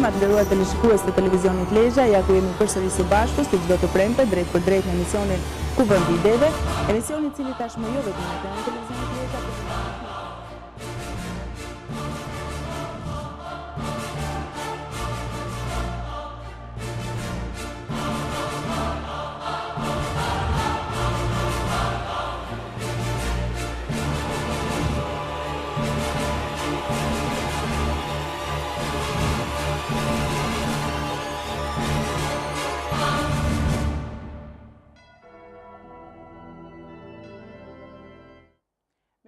mbrëma të nderuar televizionistë të televizionit Lezhë, ja ku jemi përsëri së bashku si çdo të premte drejt për drejt në emisionin Kuvendi Ideve, emisioni i cili tashmë jo vetëm në televizionit Lezhë,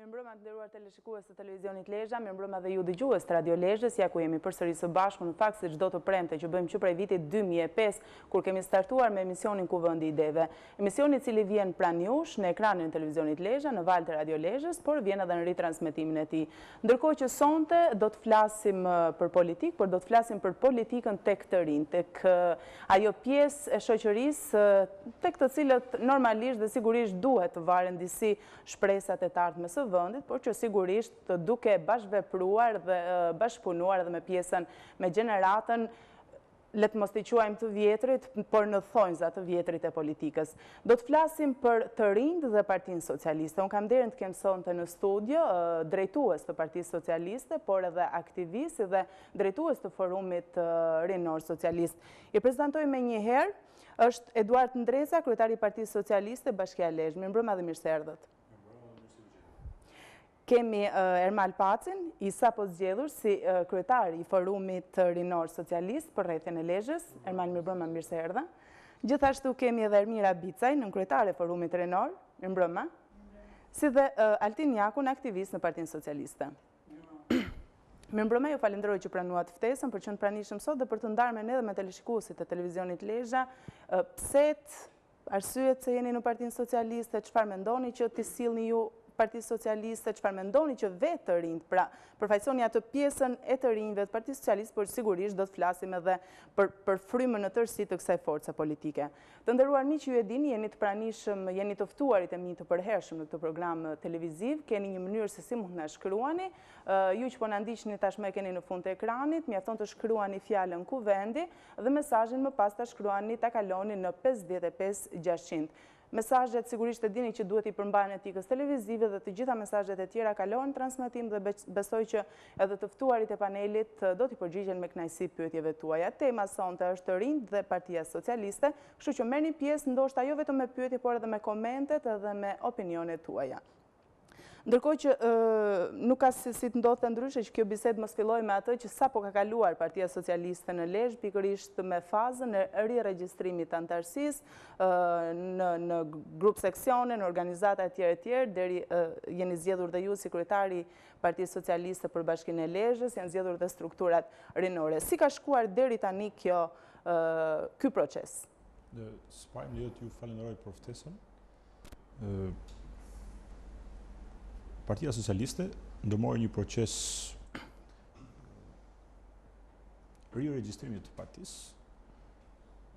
mirëmbrëma të nderuar teleshikues të televizionit Lezhë, mirëmbrëma dhe ju dëgjues të Radio Lezhës, ja ku jemi përsëri së bashku në fakt se çdo të premte që bëjmë që prej vitit 2005, kur kemi startuar me emisionin Kuvendi Ideve. Emisioni i cili vjen pranë jush në ekranin e televizionit Lezhë, në valët e Radio Lezhës, por vjen edhe në ritransmetimin e tij. Ndërkohë që sonte do të flasim për politikë, por do të flasim për politikën tek të rinj, tek ajo pjesë e shoqërisë tek të cilët normalisht dhe sigurisht duhet të varen disi shpresat e të ardhmes së vendit, por që sigurisht duke bashkëvepruar dhe bashkëpunuar edhe me pjesën, me gjeneratën, le të mos t'i quajmë të vjetrit, por në thonjza të vjetrit e politikës. Do të flasim për të rinjt dhe Partinë Socialiste. Unë kam nderin të kem sonte në studio drejtues të Partisë Socialiste, por edhe aktivist dhe drejtues të Forumit Rinor Socialist. I prezantoj me një herë, është Eduard Ndreza, kryetari i Partisë Socialiste Bashkia e Lezhë. Mirëmbrëma dhe mirëseardhët. Kemi Ermal Pacin, i sapo zgjedhur si kryetari i Forumit Rinor Socialist për rrethin e Lezhës. Ermal, mirëmbrëma, mirë se erdhe. Gjithashtu kemi edhe Ermira Bicaj, nën kryetare e Forumit Rinor. Mirëmbrëma. Si dhe Altin Jakun, aktivist në Partinë Socialiste. Mirëmbrëma, ju falenderoj që pranuat ftesën për që në pranishëm sot dhe për të ndarë me ne dhe me teleshikuesit e televizionit Lezhë. Pset, arsyet se jeni në Partinë Socialiste, çfarë mendoni që t'i sillni ju Partisë Socialiste, çfarë mendoni që vetë të rinjt, pra përfaqësoni atë pjesën e të rinjve të Partisë Socialiste, por sigurisht do të flasim edhe për frymën në tërësi të kësaj force politike. Të nderuar miq, ju e dini, jeni të pranishëm, jeni të ftuarit e mi të përhershëm në këtë program televiziv, keni një mënyrë se si mund të na shkruani. Ju që po na ndiqni tashmë keni në fund të ekranit, mjafton të shkruani fjalën Kuvendi dhe mesazhin më pas ta shkruani, ta kaloni në 55 600. Mesazhet sigurisht e dini që duhet i përmbahen etikës televizive dhe të gjitha mesazhet e tjera kalojnë transmetim dhe besoj që edhe të ftuarit e panelit do t'i përgjigjen me kënaqësi pyetjeve tuaja. Tema sonte është të rinjt dhe Partia Socialiste, kështu që merrni pjesë ndoshta jo vetëm me pyetje, por edhe me komentet edhe me opinionet tuaja. Ndërkohë që nuk ka si të ndodhte ndryshe që kjo bisedë mos filloj me atë që sapo ka kaluar Partia Socialiste në Lezhë, pikërisht me fazën e riregjistrimit të anëtarësisë në grup seksione, në organizata e tjerë, deri jeni zgjedhur dhe ju si kryetari Partisë Socialiste për Bashkinë e Lezhës, janë zgjedhur dhe strukturat rinore. Si ka shkuar deri tani ky proces? Së pari më lejo t'ju falenderoj për ftesën. Partia Socialiste ndërmori një proces riregjistrimit të partisë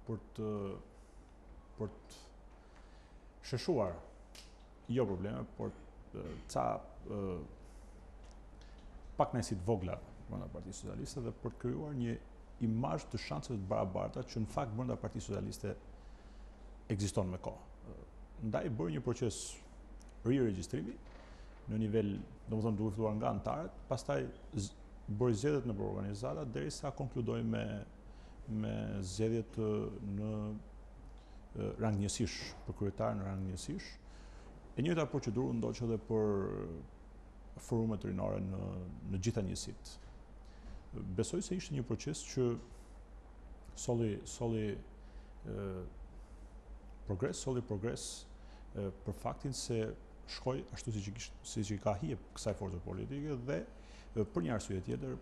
për të sheshuar jo probleme, por ca pakënaqësi të vogla brenda Partisë Socialiste dhe për të krijuar një imazh të shanseve të barabarta që në fakt brenda Partisë Socialiste ekziston me kohë. Ndaj bëri një proces riregjistrimi në nivel, domethënë duke filluar nga anëtarët, pastaj bëri zgjedhjet në organizata derisa konkludoi me zgjedhjet në rang njësish, për kryetar në rang njësish. E njëjta procedurë ndoq edhe për forumet rinore në gjitha njësitë. Besoj se ishte një proces që solli progres për faktin se shkoj ashtu siç i ka hije kësaj force politike dhe për një arsye tjetër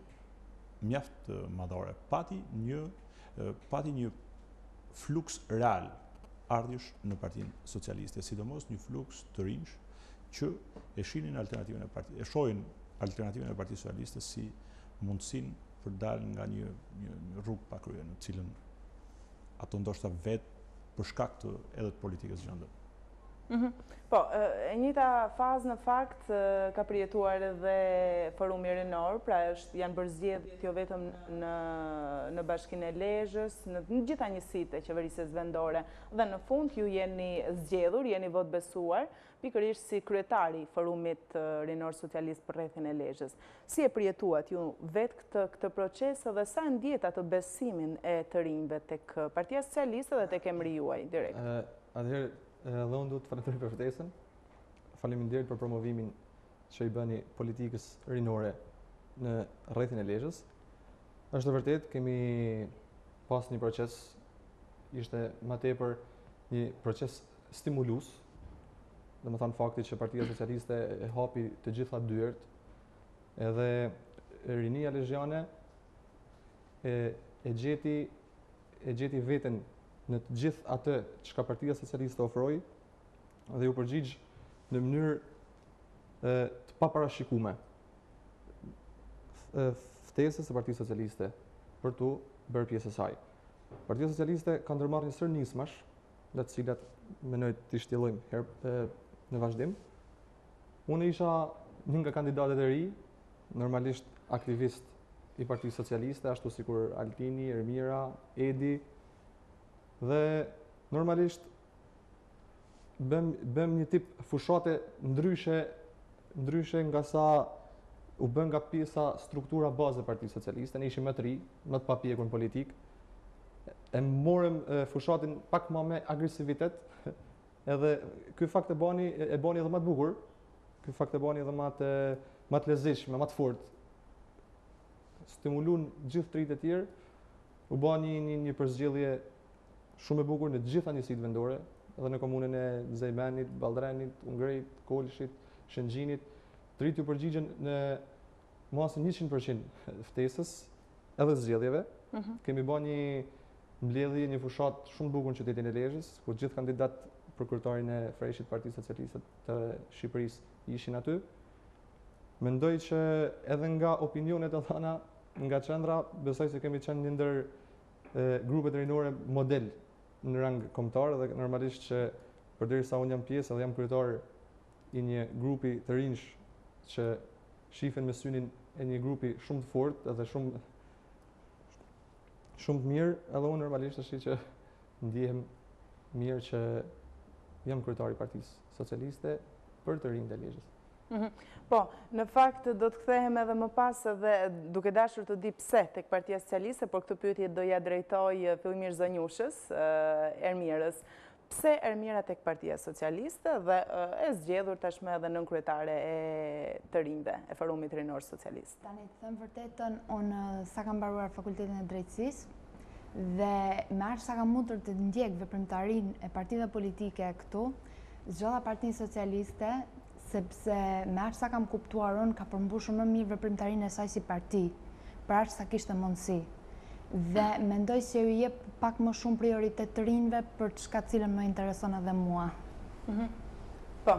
mjaft madhore pati një fluks real ardhjesh në Partinë Socialiste, sidomos një fluks të rinj që e shohin alternativën e Partisë Socialiste si mundësinë për dalë nga një rrugë pa krye në cilën ato ndoshta vetë për shkak të edhe të politikës gjendën. Po, e njëjta fazë në fakt ka përjetuar edhe forumi rinor, pra janë bërë zgjedhjet jo vetëm në Bashkinë e Lezhës, në gjitha njësitë e qeverisjes vendore, dhe në fund ju jeni zgjedhur, jeni vot besuar, pikërisht si kryetari i forumit rinor socialist për rrethin e Lezhës. Si e përjetuat ju vetë këtë proces dhe sa ndjet atë besimin e të rinjve tek Partia Socialiste dhe tek emri juaj direkt? Atëherë, dhe unë duhet të falenderoj për ftesën. Faleminderit për promovimin që i bëni politikës rinore në rrethin e Lezhës. Është vërtet, kemi pas një proces, ishte më tepër një proces stimulus, dhe më thanë fakti që Partia Socialiste e hapi të gjitha dyert, edhe rinia lezhjane e gjeti veten në të gjithë atë që ka Partia Socialiste ofroi dhe u përgjigj në mënyrë të paparashikume ftesës së Partisë Socialiste për të bërë pjesë e saj. Partia Socialiste ka ndërmarrë një sër nismash, dhe të cilat mendoj t'i shtjellojmë në vazhdim. Unë isha një nga kandidatët e ri, normalisht aktivist i Partisë Socialiste, ashtu sikur Altini, Ermira, Edi, dhe normalisht bëm një tip fushate ndryshe nga sa u bën nga pjesa struktura bazë e Partisë Socialiste. Ne ishim më të ri, më të papjekur në politik. E morëm fushatin pak më me agresivitet, edhe ky fakt e bani edhe më të bukur. Ky fakt e bani edhe më të lezetshëm, më të fortë. Stimulun gjithë trit e tjerë, u bani një përzgjedhje shumë e bukur në gjitha njësitë vendore, edhe në komunën e Zejmenit, Ballrenit, Ungrejt, Kolshit, Shëngjinit. Të rit u përgjigjen në masën 100% ftesës edhe zgjedhjeve. Kemi bërë një mbledhje, një fushat shumë bukur në qytetin e Lezhës, ku gjithë kandidat për kryetarin e freshit Partisë Socialiste të Shqipërisë ishin aty. Mendoj që edhe nga opinionet e dhëna nga qendra, besoj se kemi qenë një ndër grupet rinore model në rang kombëtar, dhe normalisht që përderisa unë jam pjesë edhe jam kryetar i një grupi të rinj që shifen me synin e një grupi shumë të fortë edhe shumë të mirë, edhe unë normalisht është që ndihem mirë që jam kryetari i Partisë Socialiste për të rinjtë e Lezhës. Po, në fakt do të kthehem edhe më pas edhe duke dashur të di pse tek Partia Socialiste, por këtë pyetje do ja drejtoj fillimisht zonjushës, Ermirës. Pse Ermira tek Partia Socialiste dhe e zgjedhur tashmë edhe nën kryetare e të rinjve e Forumit Rinor Socialist? Tani të them vërtetën, unë sa kam mbaruar fakultetin e drejtësisë dhe me aq sa kam mundur të ndjek veprimtarinë e partive politike këtu, zgjodha Partinë Socialiste sepse me aq sa kam kuptuar unë ka përmbushur më mirë veprimtarinë e saj si parti, për aq sa kishte mundësi. Dhe mendoj se ju jep pak më shumë prioritet të rinjve për çka cilën më intereson edhe mua. Po,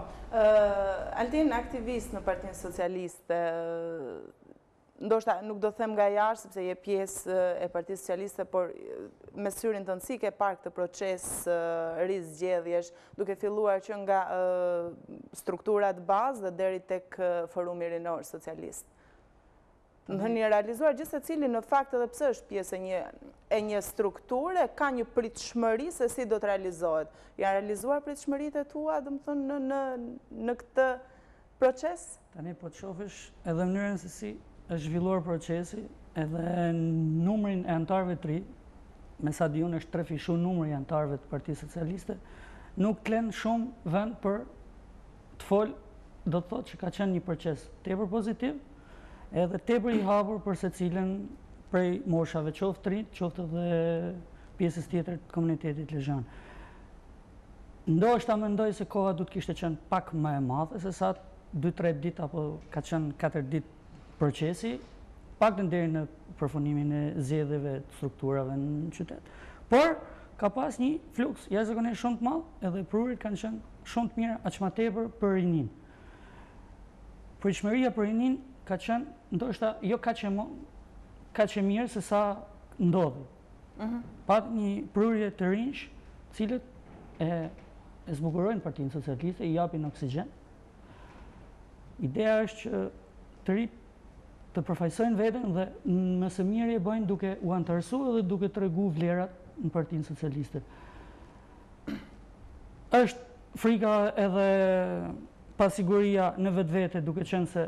Altin aktivist në Partinë Socialiste, ndoshta nuk do them nga jashtë sepse je pjesë e Partisë Socialiste, por me syrin tënd si ke parë këtë proces rizgjedhjesh, duke filluar që nga strukturat bazë dhe deri tek Forumi Rinor Socialist. Në një realizuar gjithë se cili në fakt edhe pse është pjesë e një strukture, ka një pritshmëri se si do të realizohet. Janë realizuar pritshmëritë e tua, domethënë në këtë proces? Tani po të shohësh edhe mënyrën se si është zhvilluar procesi, edhe numrin e antarëve të ri, me sa di unë është trefishu numri i antarëve të Partisë Socialiste, nuk klen shumë vend për të folë, do të thotë që ka qenë një proces tepër pozitiv, edhe tepër i hapur për secilën prej moshave, qoftë të rinj, qoftë edhe pjesës tjetër të komunitetit lezhjan. Ndoshta mendoj se koha do të kishte qenë pak më e madhe se sa 2-3 ditë apo ka qenë 4 ditë procesi, pak deri në përfunimin e zgjedhjeve të strukturave në qytet. Por ka pas një fluks jashtëzakonisht shumë të madh, edhe prurit kanë qenë shumë të mira, aq më tepër për rinin. Pritshmëria për rinin ka qenë ndoshta jo kaq e mirë se sa ndodhi. Pat një prurje të rinj, cilët e e zbukurojnë Partinë Socialiste, i japin oksigjen. Ideja është që të rinjt të përfaqësojnë veten dhe më së miri e bëjnë duke u antarësuar dhe duke tregu vlerat në Partinë Socialiste. Është frika edhe pasiguria në vetvete, duke qenë se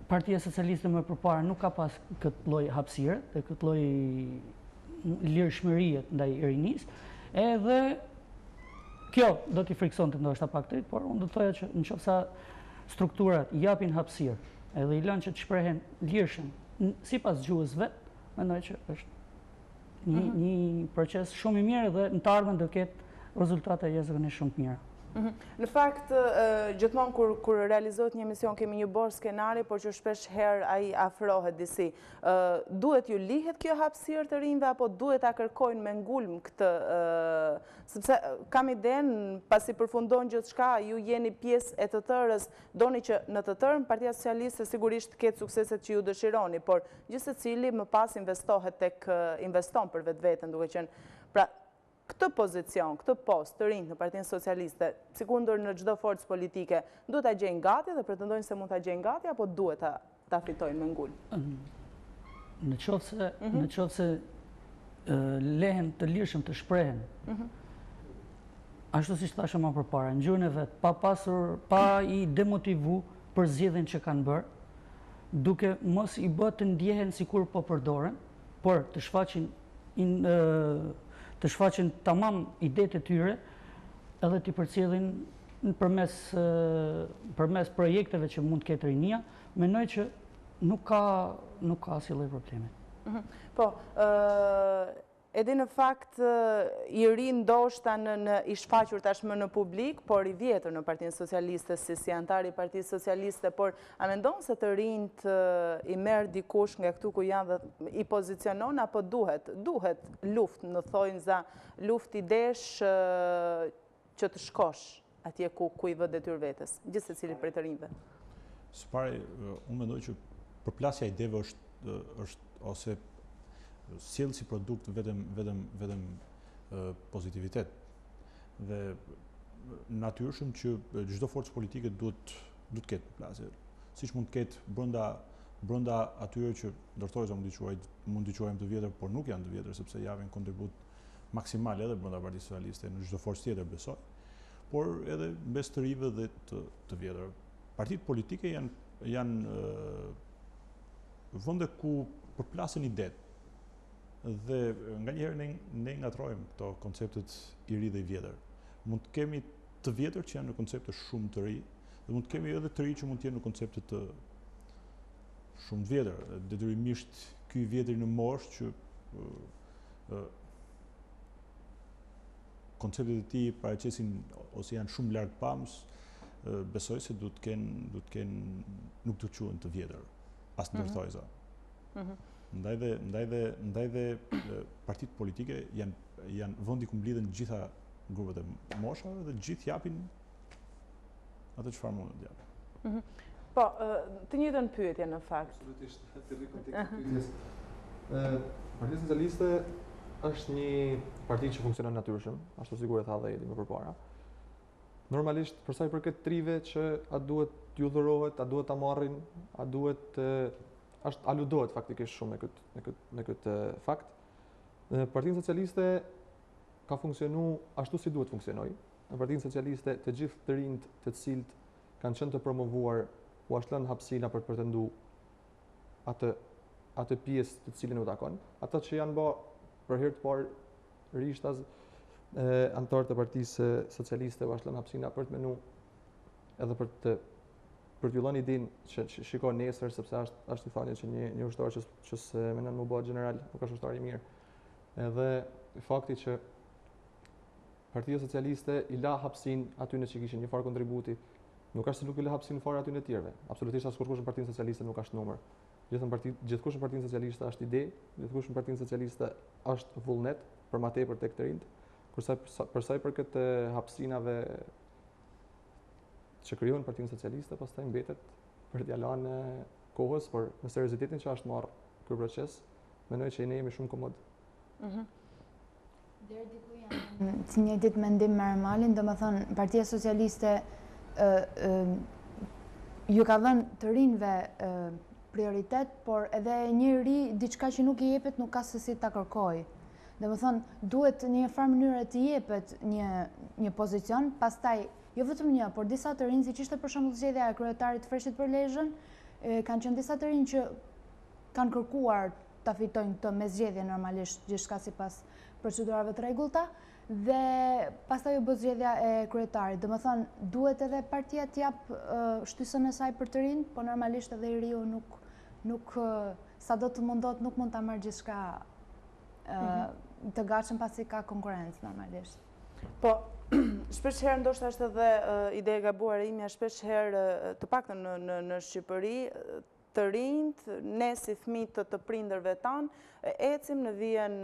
Partia Socialiste më përpara nuk ka pas këtë lloj hapësire dhe këtë lloj lirshmërie ndaj rinisë, edhe kjo do t'i friksonte ndoshta pak të rinjt, por unë do të thoja që nëse strukturat i japin hapësirë edhe i lënë që të shprehen lirshëm sipas gjuhës vet, mendoj që është një proces shumë i mirë dhe në të ardhmen do ketë rezultate jashtëzakonisht shumë të mira. Në fakt, gjithmonë kur realizohet një emision kemi një borë skenari, por që shpesh herë ai afrohet disi. Duhet ju lihet kjo hapësirë të rinjve apo duhet ta kërkojnë me ngulm këtë, sepse kam idenë pasi përfundon gjithçka, ju jeni pjesë e të tërës, doni që në të tërën Partia Socialiste sigurisht ketë sukseset që ju dëshironi, por gjithsecili më pas investon për vetveten, duke qenë pra këtë pozicion, këtë post të rinjt në Partinë Socialiste, sikundur në çdo forcë politike, duhet ta gjejnë gati dhe pretendojnë se mund ta gjejnë gati apo duhet ta fitojnë me ngulm? Në qoftë se lehen të lirshëm të shprehen, ashtu siç thashëm më përpara, në gjuhën e vet, pa i demotivu për zgjedhjen që kanë bërë, duke mos i bë të ndjehen sikur po përdoren, por të shfaqin tamam idetë e tyre edhe t'i përcjellin përmes projekteve që mund të ketë rinia, mendoj që nuk ka asnjë lloj problemi. Po, edhe në fakt i ri ndoshta i shfaqur tashmë në publik, por i vjetër në Partinë Socialiste si antar i Partisë Socialiste, por a mendon se të rinjt i merr dikush nga këtu ku janë dhe i pozicionon apo duhet luftë, në thonjza, luftë idesh që të shkosh atje ku i vë detyrë vetes, gjithsecili prej të rinjve? Së pari, unë mendoj që përplasja ideve është ose sjell si produkt vetëm pozitivitet. Dhe natyrshëm që çdo forcë politike duhet të ketë përplasje. Siç mund të ketë brenda atyre që ndërthojza mund t'i quajmë të vjetër, por nuk janë të vjetër sepse japin kontribut maksimal edhe brenda Partisë Socialiste në çdo forcë tjetër besoj, por edhe mes të rive dhe të vjetër. Partitë politike janë vende ku përplasen idetë. Dhe nga njëherë ne ngatrojmë këto konceptet i ri dhe i vjetër. Mund të kemi të vjetër që janë në koncepte shumë të ri, dhe mund të kemi edhe të ri që mund të jenë në koncepte të shumë të vjetër. Detyrimisht ky i vjetër në moshë që konceptet e tij paraqesin ose janë shumë larg pamës, besoj se duhet të kenë nuk të quhen të vjetër, as ndërthojza. Ndaj dhe partitë politike janë vendi ku mblidhen gjitha grupet e moshave dhe gjithë japin atë çfarë mundën të japin. Po, të njëjtën pyetje në fakt. Absolutisht, të rri kontekstin e pyetjes. Partia Socialiste është një parti që funksionon natyrshëm, ashtu sikur e tha dhe Edi më përpara. Normalisht, për sa i përket trive që a duhet t'ju dhurohet, a duhet ta marrin, a duhet aludohet faktikisht shumë me këtë fakt. Partinë Socialiste ka funksionu ashtu si duhet funksionoj. Në Partinë Socialiste të gjithë të rinjt të cilët kanë qenë të promovuar u ashtë lënë hapësira për të pretendu atë pjesë të cilën u takon. Ata që janë bë për herë të parë rishtas antarë të Partisë Socialiste u ashtë lënë hapësira për të menu edhe për t'ju lënë idenë që shiko nesër, sepse është i thënë që një ushtar që se mendon më bëhet general, nuk është ushtar i mirë. Edhe fakti që Partia Socialiste i la hapësinë aty në që kishin një farë kontributi, nuk është se nuk i la hapësinë fare aty në tjerëve. Absolutisht askush në Partinë Socialiste nuk është numër. Gjithkush në Partinë Socialiste është ide, gjithkush në Partinë Socialiste është vullnet, për ma tepër tek të rinjt. Për sa i përket hapësinave që krijohen Partinë Socialiste, pastaj mbetet për t'ia lënë kohës, por me seriozitetin që është marrë ky proces, mendoj që ne jemi shumë komod. Deri diku janë si një ditë mendim me Armalin, domethënë Partia Socialiste ju ka dhënë të rinjve prioritet, por edhe një ri diçka që nuk i jepet nuk ka se si ta kërkojë. Domethënë duhet në një farë mënyrë të jepet një pozicion, pastaj jo vetëm një, por disa të rinj, siç ishte për shembull zgjedhja e kryetarit të Freshit për Lezhën, kanë qenë disa të rinj që kanë kërkuar ta fitojnë këtë me zgjedhje normalisht, gjithçka sipas procedurave të rregullta, dhe pastaj u bë zgjedhja e kryetarit. Domethënë duhet edhe partia të jap shtysën e saj për të rinj, po normalisht edhe i riu nuk sado të mundohet nuk mund ta marrë gjithçka të gatshëm pasi ka konkurrencë normalisht. Po, shpesh herë ndoshta është edhe ide e gabuar e imja, shpesh herë të paktën në Shqipëri, të rinjt, ne si fëmijë të prindërve tanë, ecim në vijën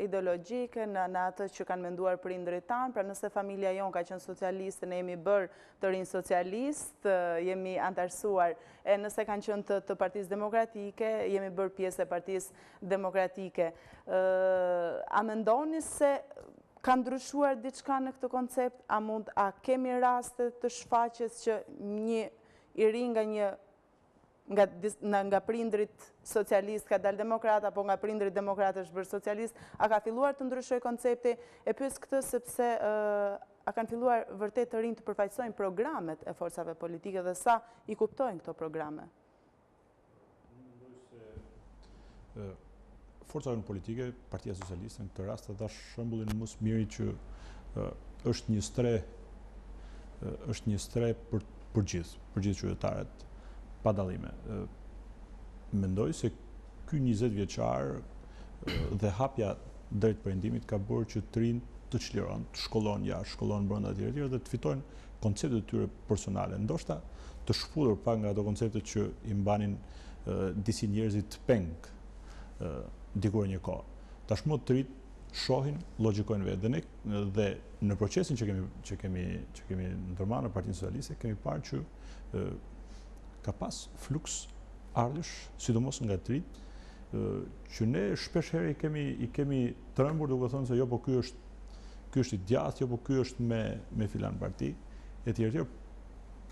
ideologjike, në atë që kanë menduar prindërit tanë, pra nëse familja jonë ka qenë socialiste, ne jemi bërë të rinj socialist, jemi antarësuar, e nëse kanë qenë të Partisë Demokratike, jemi bërë pjesë e Partisë Demokratike. A mendoni se ka ndryshuar diçka në këtë koncept? A kemi raste të shfaqjes që një i ri nga prindrit socialist ka dalë demokrat, apo nga prindrit demokrat është bërë socialist, a ka filluar të ndryshoj koncepti? E pyes këtë sepse a kanë filluar vërtet të rinj të përfaqësojnë programet e forcave politike dhe sa i kuptojnë këto programe? Forcave politike, Partia Socialiste në këtë rast dha shembullin më së miri që është një stre për gjithë qytetarët pa dallime. Mendoj se ky 20 vjeçar dhe hapja drejt perëndimit ka bërë që të rinjt të çlirohen, të shkollojnë jashtë, shkollojnë brenda etj dhe të fitojnë konceptet e tyre personale. Ndoshta të shfutur pak nga ato koncepte që i mbanin disi njerëzit të peng dikur një kohë. Tashmë të rinjt shohin, logjikojnë vetë dhe në procesin që kemi ndërmarrë në Partinë Socialiste kemi parë që ka pas fluks ardhësh, sidomos nga të rinjt, që ne shpesh herë i kemi trembur duke thënë se jo, po ky është i djathtë, jo, po ky është me filan parti, etj.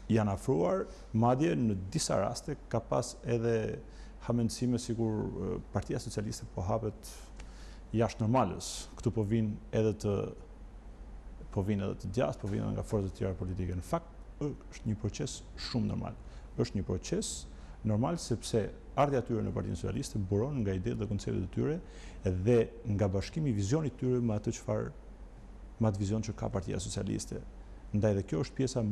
Janë afruar, madje në disa raste ka pas edhe hamendësime sikur Partia Socialiste po hapet jashtë normalës. Këtu po vinë edhe të djathtë, po vinë edhe nga forcat të tjera politike. Në fakt, është një proces shumë normal. Është një proces normal sepse ardha e tyre në Partinë Socialiste buron nga idetë dhe konceptet e tyre dhe nga bashkimi i vizionit të tyre me atë vizion që ka Partia Socialiste. Ndaj dhe kjo është pjesa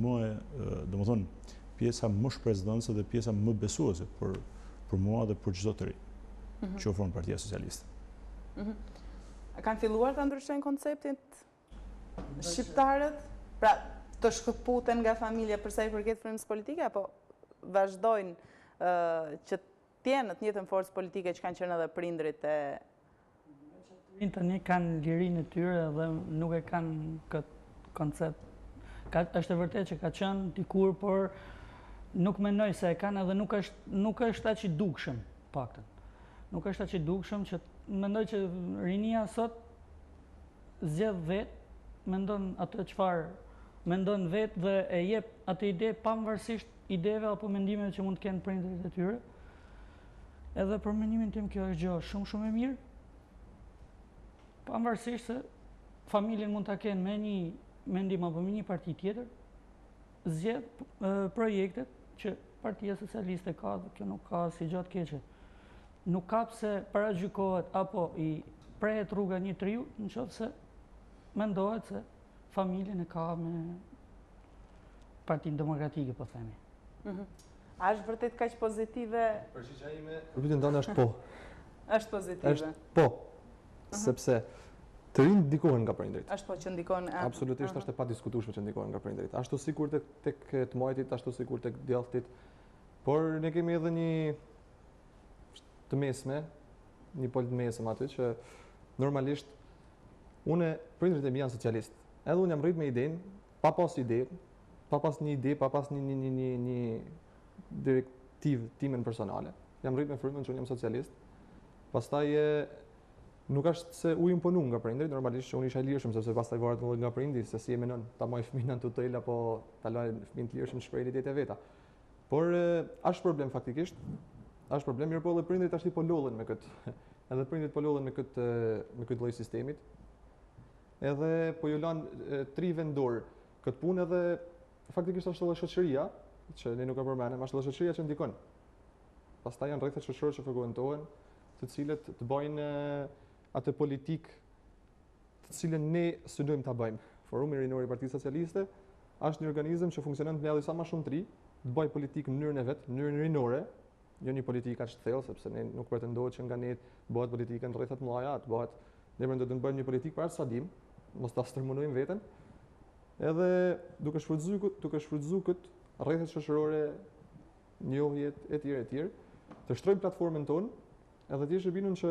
pjesa më shpresdhënëse dhe pjesa më besuese për mua dhe për çdo të ri që ofron Partia Socialiste. Kanë filluar të ndryshojnë konceptit shqiptarët? Pra, të shkëputen nga familja përsa i përket frymës politike, apo vazhdojnë që tjenë të njëjtën forcë politike që kanë qenë edhe prindrit e... Rinjt tani kanë lirinë e tyre dhe nuk e kanë këtë koncept. Është e vërtet që ka qenë dikur, por nuk mendoj se e kanë edhe nuk është aq i dukshëm, paktën. Nuk është aq i dukshëm që mendoj që rinia sot zgjedh vetë, mendon atë çfarë mendon vetë dhe e jep atë ide pavarësisht ideve apo mendimeve që mund të kenë prindërit e tyre. Edhe për mendimin tim kjo është gjë shumë e mirë. Pavarësisht se familjen mund ta kenë me një mendim apo me një parti tjetër, zgjedh projektet që Partia Socialiste ka dhe kjo nuk ka si gjatë keqe. Nuk ka pse paragjykohet apo i prehet rruga një triu nëse mendohet se familjen e ka me Partinë Demokratike, po themi. A është vërtet kaq pozitive? Përgjigjja ime, përpyetjen tonë është po. Është pozitive. Është po. Sepse të rinj ndikohen nga prindërit. Është po që ndikon. Absolutisht është e padiskutueshme që ndikohen nga prindërit. Ashtu sikur tek të majtit, ashtu sikur tek djathtit. Por ne kemi edhe një të mesme, një pol të mesëm aty që normalisht prindërit e mi janë socialist. Edhe unë jam rrit me idenë, pa pas një ide, pa pas një direktivë timen personale. Jam rrit me frymën që unë jam socialist. Pastaj Nuk është se u imponu nga prindrit, normalisht që unë isha i lirshëm sepse pastaj varet edhe nga prindi se si e menon ta marrë fëmijën në tutel apo ta lajë fëmijën të lirshëm shpreh idetë e veta. Por është problem faktikisht. Është problem, mirë po edhe prindrit tash po lodhen me këtë. Edhe prindrit po lodhen me këtë lloj sistemit. Edhe po ju lanë tri vendor këtë punë edhe faktikisht është edhe shoqëria, që ne nuk e përmenem, është edhe shoqëria që ndikon. Pastaj janë rrethet shoqëror që frekuentohen, të cilët të bëjnë atë politikë të cilën ne synojmë ta bëjmë. Forumi Rinor i Partisë Socialiste është një organizëm që funksionon mbledhë sa më shumë të ri, të bëjë politikë në mënyrën e vet, në mënyrën rinore, jo një politikë aq të thellë, sepse ne nuk pretendohet që nga ne bëhet politika në rrethet mëdha, të bëhet ne mendojmë të bëjmë një politikë për sa dim, mos ta stërmunojmë veten. Edhe duke shfrytzuar këtë rrethet shoqërore, njohjet etj, të shtrojmë platformën tonë, edhe të jesh e bindur që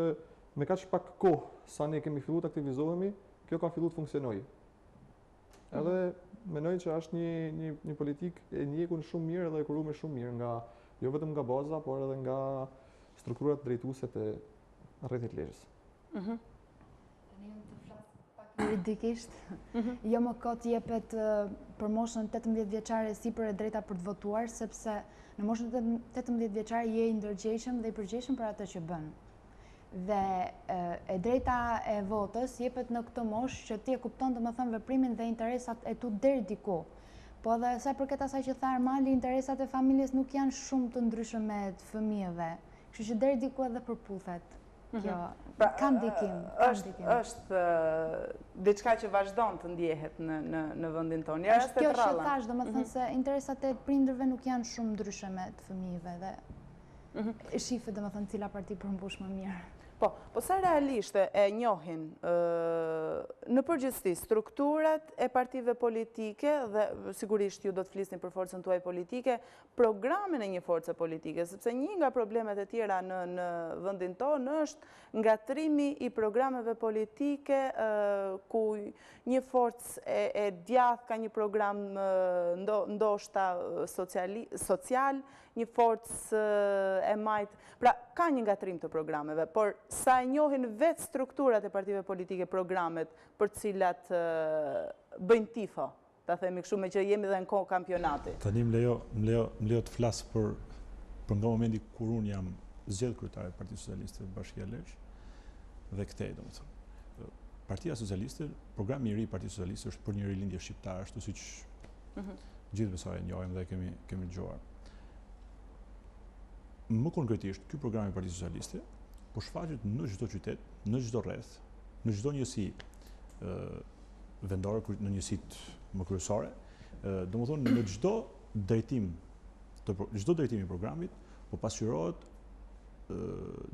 me kaq pak kohë sa ne kemi filluar të aktivizohemi, kjo ka filluar të funksionojë. Edhe mendoj që është një politikë e njekur shumë mirë dhe e kuruar shumë mirë nga jo vetëm nga baza, por edhe nga strukturat drejtuese të rrethit legjës. Juridikisht, jo më kot jepet për moshën 18 vjeçare sipër e drejta për të votuar, sepse në moshën 18 vjeçare je i ndërgjegjshëm dhe i përgjegjshëm për atë që bën. Dhe e drejta e votës jepet në këtë moshë që ti e kupton domethënë veprimin dhe interesat e tu deri diku. Po edhe sa përket asaj që tha Armali, interesat e familjes nuk janë shumë të ndryshme me të fëmijëve. Kështu që deri diku edhe përputhet. Kjo ka ndikim. Është diçka që vazhdon të ndjehet në vendin tonë. Ja, është kjo që thash, domethënë se interesat e prindërve nuk janë shumë ndryshe me të fëmijëve dhe shifet domethënë cila parti përmbush më mirë. Po sa realisht e njohin në përgjithësi strukturat e partive politike dhe sigurisht ju do të flisni për forcën tuaj politike, programin e një force politike, sepse një nga problemet e tjera në vendin tonë është ngatrimi i programeve politike ku një forcë e djathtë ka një program ndoshta social, një forcë e majtë. Pra, ka një ngatrim të programeve, por sa e njohin vetë strukturat e partive politike programet për cilat bëjnë tifo, ta themi kështu me që jemi dhe në kohë kampionati. Tani më lejo të flasë për nga momenti kur unë jam zgjedhur kryetare e Partisë Socialiste Bashkia Lezhë dhe këtej, domethënë. Partia Socialiste, programi i ri i Partisë Socialiste është për një rilindje shqiptare, ashtu siç gjithë besoj e njohim dhe kemi dëgjuar. Më konkretisht, ky program i Partisë Socialiste po shfaqet në çdo qytet, në çdo rreth, në çdo njësi vendore, në njësitë më kryesore, domethënë në çdo drejtim i programit po pasqyrohet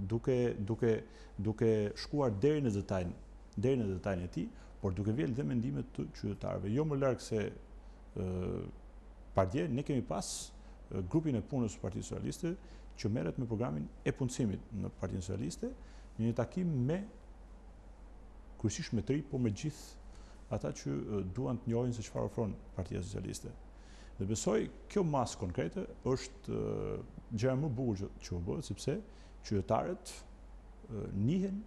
duke shkuar deri në detajin e tij, por duke vjedhur dhe mendimet të qytetarëve. Jo më larg se par dje ne kemi pas grupin e punës së Partisë Socialiste që merret me programin e punësimit në Partinë Socialiste, një takim kryesisht me të ri, po me gjithë ata që duan të njohin se çfarë ofron Partia Socialiste. Dhe besoj kjo masë konkrete është gjëja më e bukur që u bë, sepse qytetarët njihen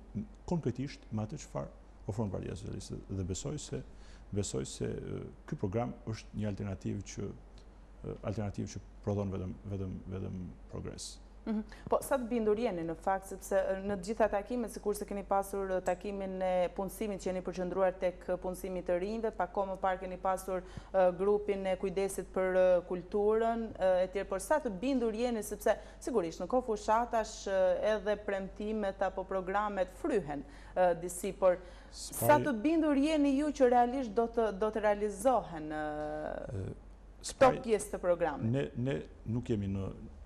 konkretisht me atë çfarë ofron Partia Socialiste dhe besoj se ky program është një alternativë që prodhon vetëm progres. Po, sa të bindur jeni në fakt, sepse në gjitha takimet, sikur se keni pasur takimin e punësimit që jeni përqendruar tek punësimi të rinjve, pa kohë më parë keni pasur grupin e kujdesit për kulturën, etj. Por sa të bindur jeni, sepse sigurisht në kohë fushatash edhe premtimet apo programet fryhen disi, por sa të bindur jeni ju që realisht do të realizohen këto pjesë të programit? Ne nuk jemi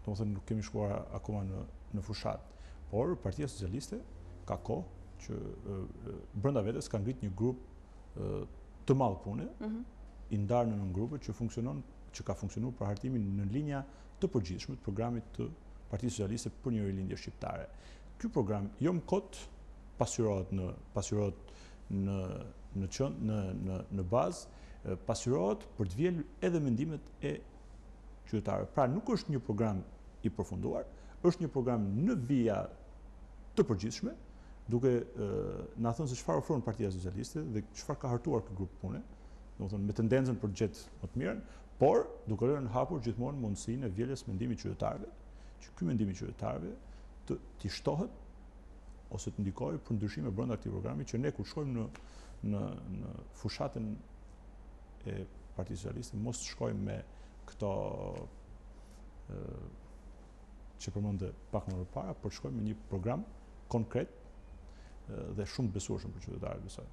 nuk kemi shkuar akoma në fushat, por Partia Socialiste ka kohë që brenda vetes ka ngrit një grup të madh pune, i ndarë në grupe që ka funksionuar për hartimin në linja të përgjithshme të programit të Partisë Socialiste për një rilindje shqiptare. Ky program jo më kot pasqyrohet në bazë, pasqyrohet për të vjedhur edhe mendimet e qytetarëve. Pra nuk është një program i përfunduar, është një program në vija të përgjithshme, duke na thënë se çfarë ofron Partia Socialiste dhe çfarë ka hartuar ky grup pune, domethënë me tendencën për gjetë më të mirën, por duke rënë hapur gjithmonë mundësinë e vjeljes mendimit qytetarëve, që ky mendim i qytetarëve të shtohet ose të ndikojë për ndryshime brenda këtij programi, që ne kur shkojmë në fushatën e Partisë Socialiste mos shkojmë me këto që përmendë pak më parë, por shkojmë me një program konkret dhe shumë të besueshëm për qytetarët besoj.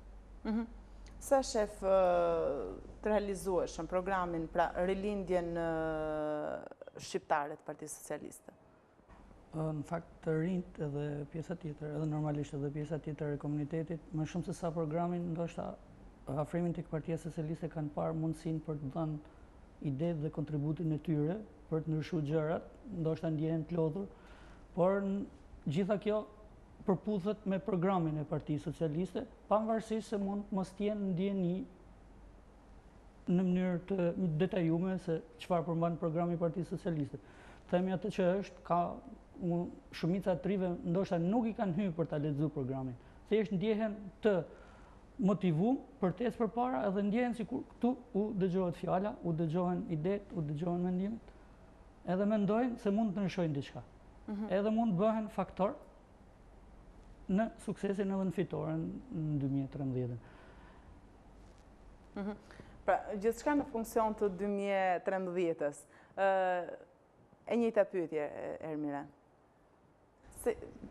Sa shef të realizueshëm programin pra rilindjen shqiptare të Partisë Socialiste? Në fakt të rinjt edhe pjesa tjetër, edhe normalisht edhe pjesa tjetër e komunitetit, më shumë se sa programin, ndoshta afrimin tek Partia Socialiste kanë parë mundësinë për të dhënë ide dhe kontributin e tyre për të ndryshuar gjërat, ndoshta ndjehen të lodhur, por gjitha kjo përputhet me programin e Partisë Socialiste, pavarësisht se mund mos të jenë ndjeni në mënyrë të detajume se çfarë përmban programi i Partisë Socialiste. Themi atë që është, ka shumica e trive ndoshta nuk i kanë hyrë për ta lexuar programin. Thjesht ndjehen të motivuar për të ecë përpara edhe ndjehen sikur këtu u dëgjohet fjala, u dëgjohen idetë, u dëgjohen mendimet, edhe mendojnë se mund të ndryshojnë diçka. Edhe mund të bëhen faktor në suksesin edhe në fitoren në 2013. Pra, gjithçka në funksion të 2013-s. E njëjta pyetje, Ermira.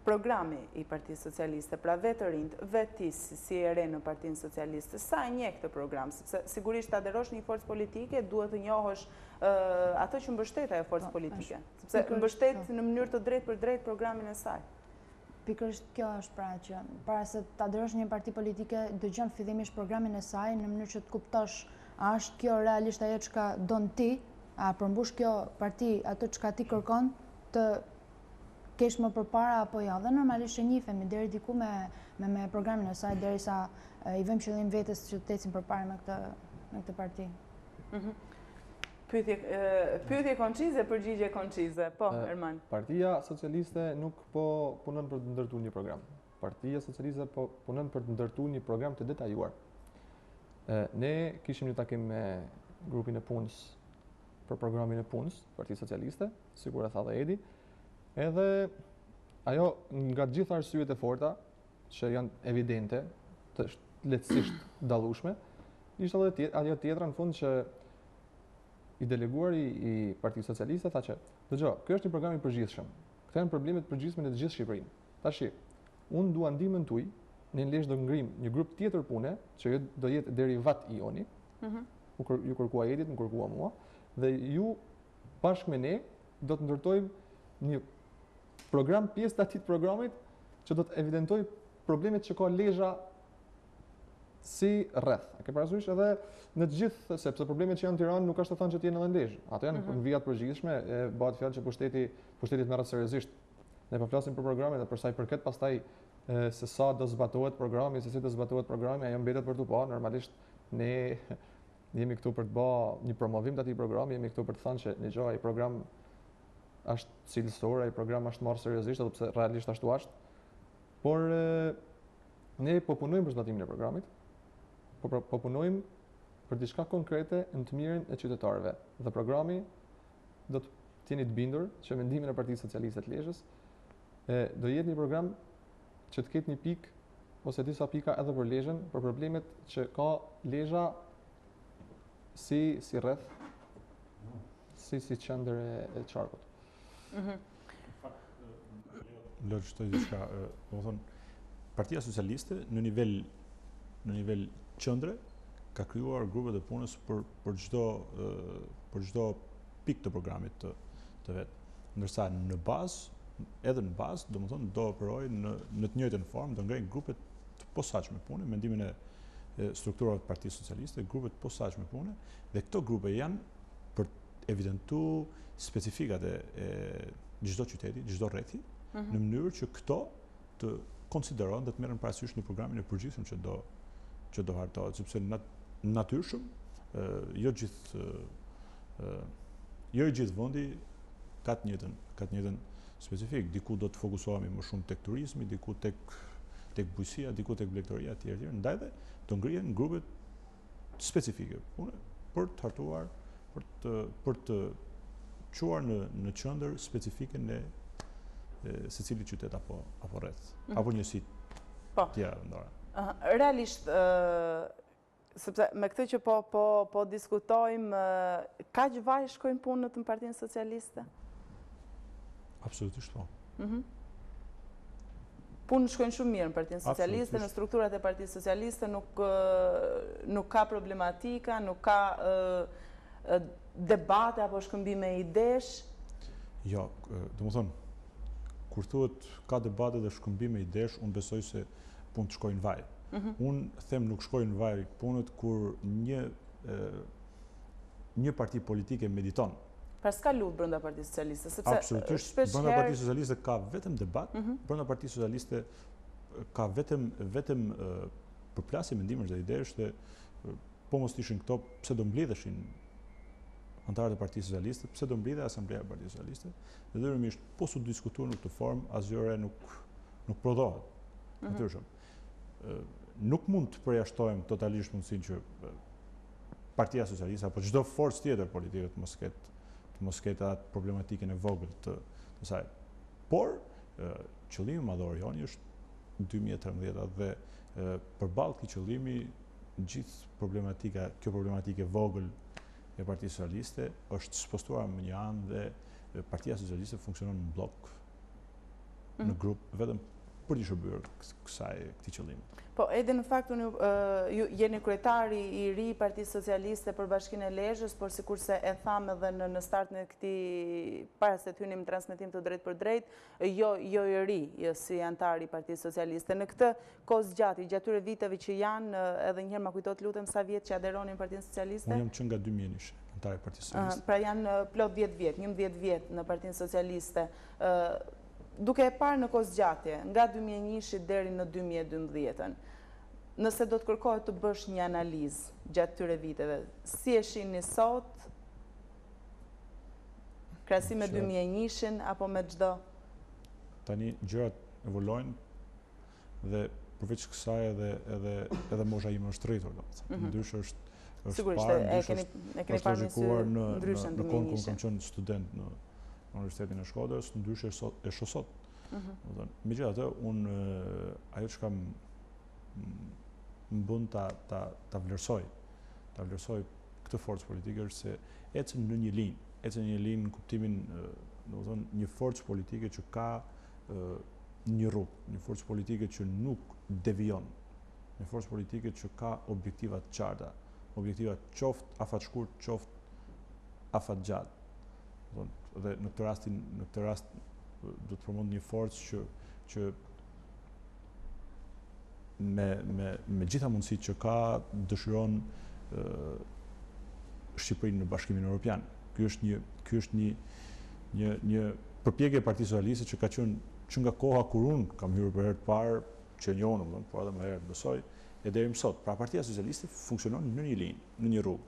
Programi i Partisë Socialiste, pra vetë rinjt, vetë si e re në Partinë Socialiste, sa e njeh këtë program? Sepse sigurisht të aderosh një forcë politike, duhet të njohësh ato që mbështet ajo forcë politike. Sepse mbështet në mënyrë të drejtë për drejtë programin e saj. Pikërisht kjo është pra që para se të aderosh një parti politike, dëgjon fillimisht programin e saj në mënyrë që të kuptosh a është kjo realisht ajo çka don ti, a përmbush kjo parti ato çka ti kërkon të kesh më përpara apo jo. Dhe normalisht e njihemi deri diku me programin e saj derisa i vëmë qëllim vetes që të ecim përpara me këtë parti. Pyetje koncize, përgjigje koncize. Po, Erman. Partia Socialiste nuk po punon për të ndërtuar një program. Partia Socialiste po punon për të ndërtuar një program të detajuar. Ne kishim një takim me grupin e punës për programin e punës, Partisë Socialiste, sikur e tha dhe Edi, edhe ajo nga të gjitha arsyet e forta, që janë evidente, të lehtësisht dallueshme, ishte edhe ajo tjetra në fund që i deleguari i Partisë Socialiste tha që, dëgjoj, ky është një program i përgjithshëm. Këto janë problemet të përgjithshme në të gjithë Shqipërinë. Tashi, unë dua ndihmën tuaj, ne lesh do ngrim një grup tjetër pune, që do jetë derivat i joni. Ju kërkua Edit, më kërkua mua, dhe ju bashkë me ne do të ndërtojmë një program pjesë të atit programit që do të evidentoj problemet që ka lezha si rreth. A ke parasysh edhe në të gjithë, sepse problemet që janë në Tiranë nuk është të thënë që t'jenë edhe në lezhë. Ato janë në vijat përgjithshme, bëhet fjalë që pushtetit merret seriozisht. Ne po flasim për programin dhe për sa i përket pastaj se sa do zbatohet programi, se si do zbatohet programi, ajo mbetet për tu pa. Normalisht ne jemi këtu për të bërë një promovim të atij programi, jemi këtu për të thënë që dëgjoj, ai program është cilësor, ai program është marrë seriozisht, edhe pse realisht ashtu është. Por ne po punojmë për zbatimin e programit, po punojmë për diçka konkrete në të mirën e qytetarëve. Dhe programi do të jeni të bindur që mendimin e Partisë Socialiste të Lezhës do jetë një program që të ketë një pikë ose disa pika edhe për Lezhën, për problemet që ka Lezhë si rreth, si qendër e qarkut. Lërë shtoj diçka, Partia Socialiste në nivel qendre ka krijuar grupe të punës për çdo pikë të programit të vet. Ndërsa në bazë, domethënë do operojë në të njëjtën formë, do ngrej grupe të posaçme pune, mendimin e strukturave të Partisë Socialiste, grupe të posaçme pune, dhe këto grupe janë për të evidentuar specifikat e çdo qyteti, çdo rrethi, në mënyrë që këto të konsiderohen dhe të merren parasysh në programin e përgjithshëm që do hartohet, sepse natyrshëm jo i gjithë vendi ka të njëjtën specifik. Diku do të fokusohemi më shumë tek turizmi, diku tek tek bujësia, diku tek blegtoria etj. Ndaj dhe do ngrihen grupe specifike për të hartuar, për të çuar në qendër specifike në secili qytet apo rreth, apo njësi tjera vendore. Realisht, sepse me këtë që po diskutojmë, kaq vaj shkojnë punët në Partinë Socialiste? Absolutisht po. Punë shkojnë shumë mirë në Partinë Socialiste, në strukturat e Partisë Socialiste nuk ka problematika, nuk ka debate apo shkëmbime idesh? Jo, domethënë, kur thuhet ka debate dhe shkëmbime idesh, unë besoj se punët shkojnë vaj. Unë them nuk shkojnë vaj punët kur një parti politike mediton. Pra s'ka lutë brenda Partisë Socialiste, sepse absolutisht, brenda Partisë Socialiste ka vetëm debat, brenda Partisë Socialiste ka vetëm përplasje mendimesh dhe idesh dhe po mos ishin këto, pse do mblidheshin antarët e Partisë Socialiste, pse do mblidhe Asambleja e Partisë Socialiste, dhe dërmisht po su diskutuar në këtë formë, asgjëre nuk prodhohet. Natyrshëm. Nuk mund të përjashtojmë totalisht mundësinë që Partia Socialiste apo çdo forcë tjetër politike të mos ketë atë problematikën e vogël të saj. Por qëllimi madhor joni është 2013 dhe përballë këtij qëllimi gjithë kjo problematikë vogël e Partisë Socialiste është spostuar në një anë dhe Partia Socialiste funksionon në blok, në grup, vetëm për të shërbyer këtij qëllimi. Po, edhe në fakt ju jeni kryetari i ri i Partisë Socialiste për Bashkinë e Lezhës, por sikurse e tham edhe në startin e këtij, para se të hynim në transmetim të drejt për drejt, jo i ri si antar i Partisë Socialiste. Në këtë kohë zgjatë, gjatë këtyre viteve që janë, edhe një herë ma kujtot lutem sa vjet që aderoni në Partinë Socialiste? Unë jam që nga 2001 antar i Partisë Socialiste. Pra janë plot 10 vjet, 11 vjet në Partinë Socialiste. Duke e parë në kohë zgjatje, nga 2001 deri në 2012, nëse do të kërkohet të bësh një analizë gjatë këtyre viteve, si e shihni sot, krahasim me 2001-shin apo me çdo? Tani gjërat evoluojnë dhe përveç kësaj edhe mosha ime është rritur, domethënë. Ndryshe është parë në kohën kur kam qenë student në Universitetin e Shkodrës, ndryshe e shoh sot. Megjithatë, unë ajo që kam më bën ta vlerësoj këtë forcë politike është se ecën në një linjë në kuptimin, domethënë, një forcë politike që ka një rrugë, një forcë politike që nuk devion, një forcë politike që ka objektiva të qarta, objektiva qoftë afatshkurt, qoftë afatgjatë. Dhe në këtë rast do të përmend një forcë që me gjitha mundësitë që ka dëshiron Shqipërinë në Bashkimin Evropian. Ky është një përpjekje e Partisë Socialiste që ka qenë që nga koha kur unë kam hyrë për herë të parë, që njohun, por edhe më herët besoj, e deri më sot. Pra Partia Socialiste funksionon në një linjë, në një rrugë.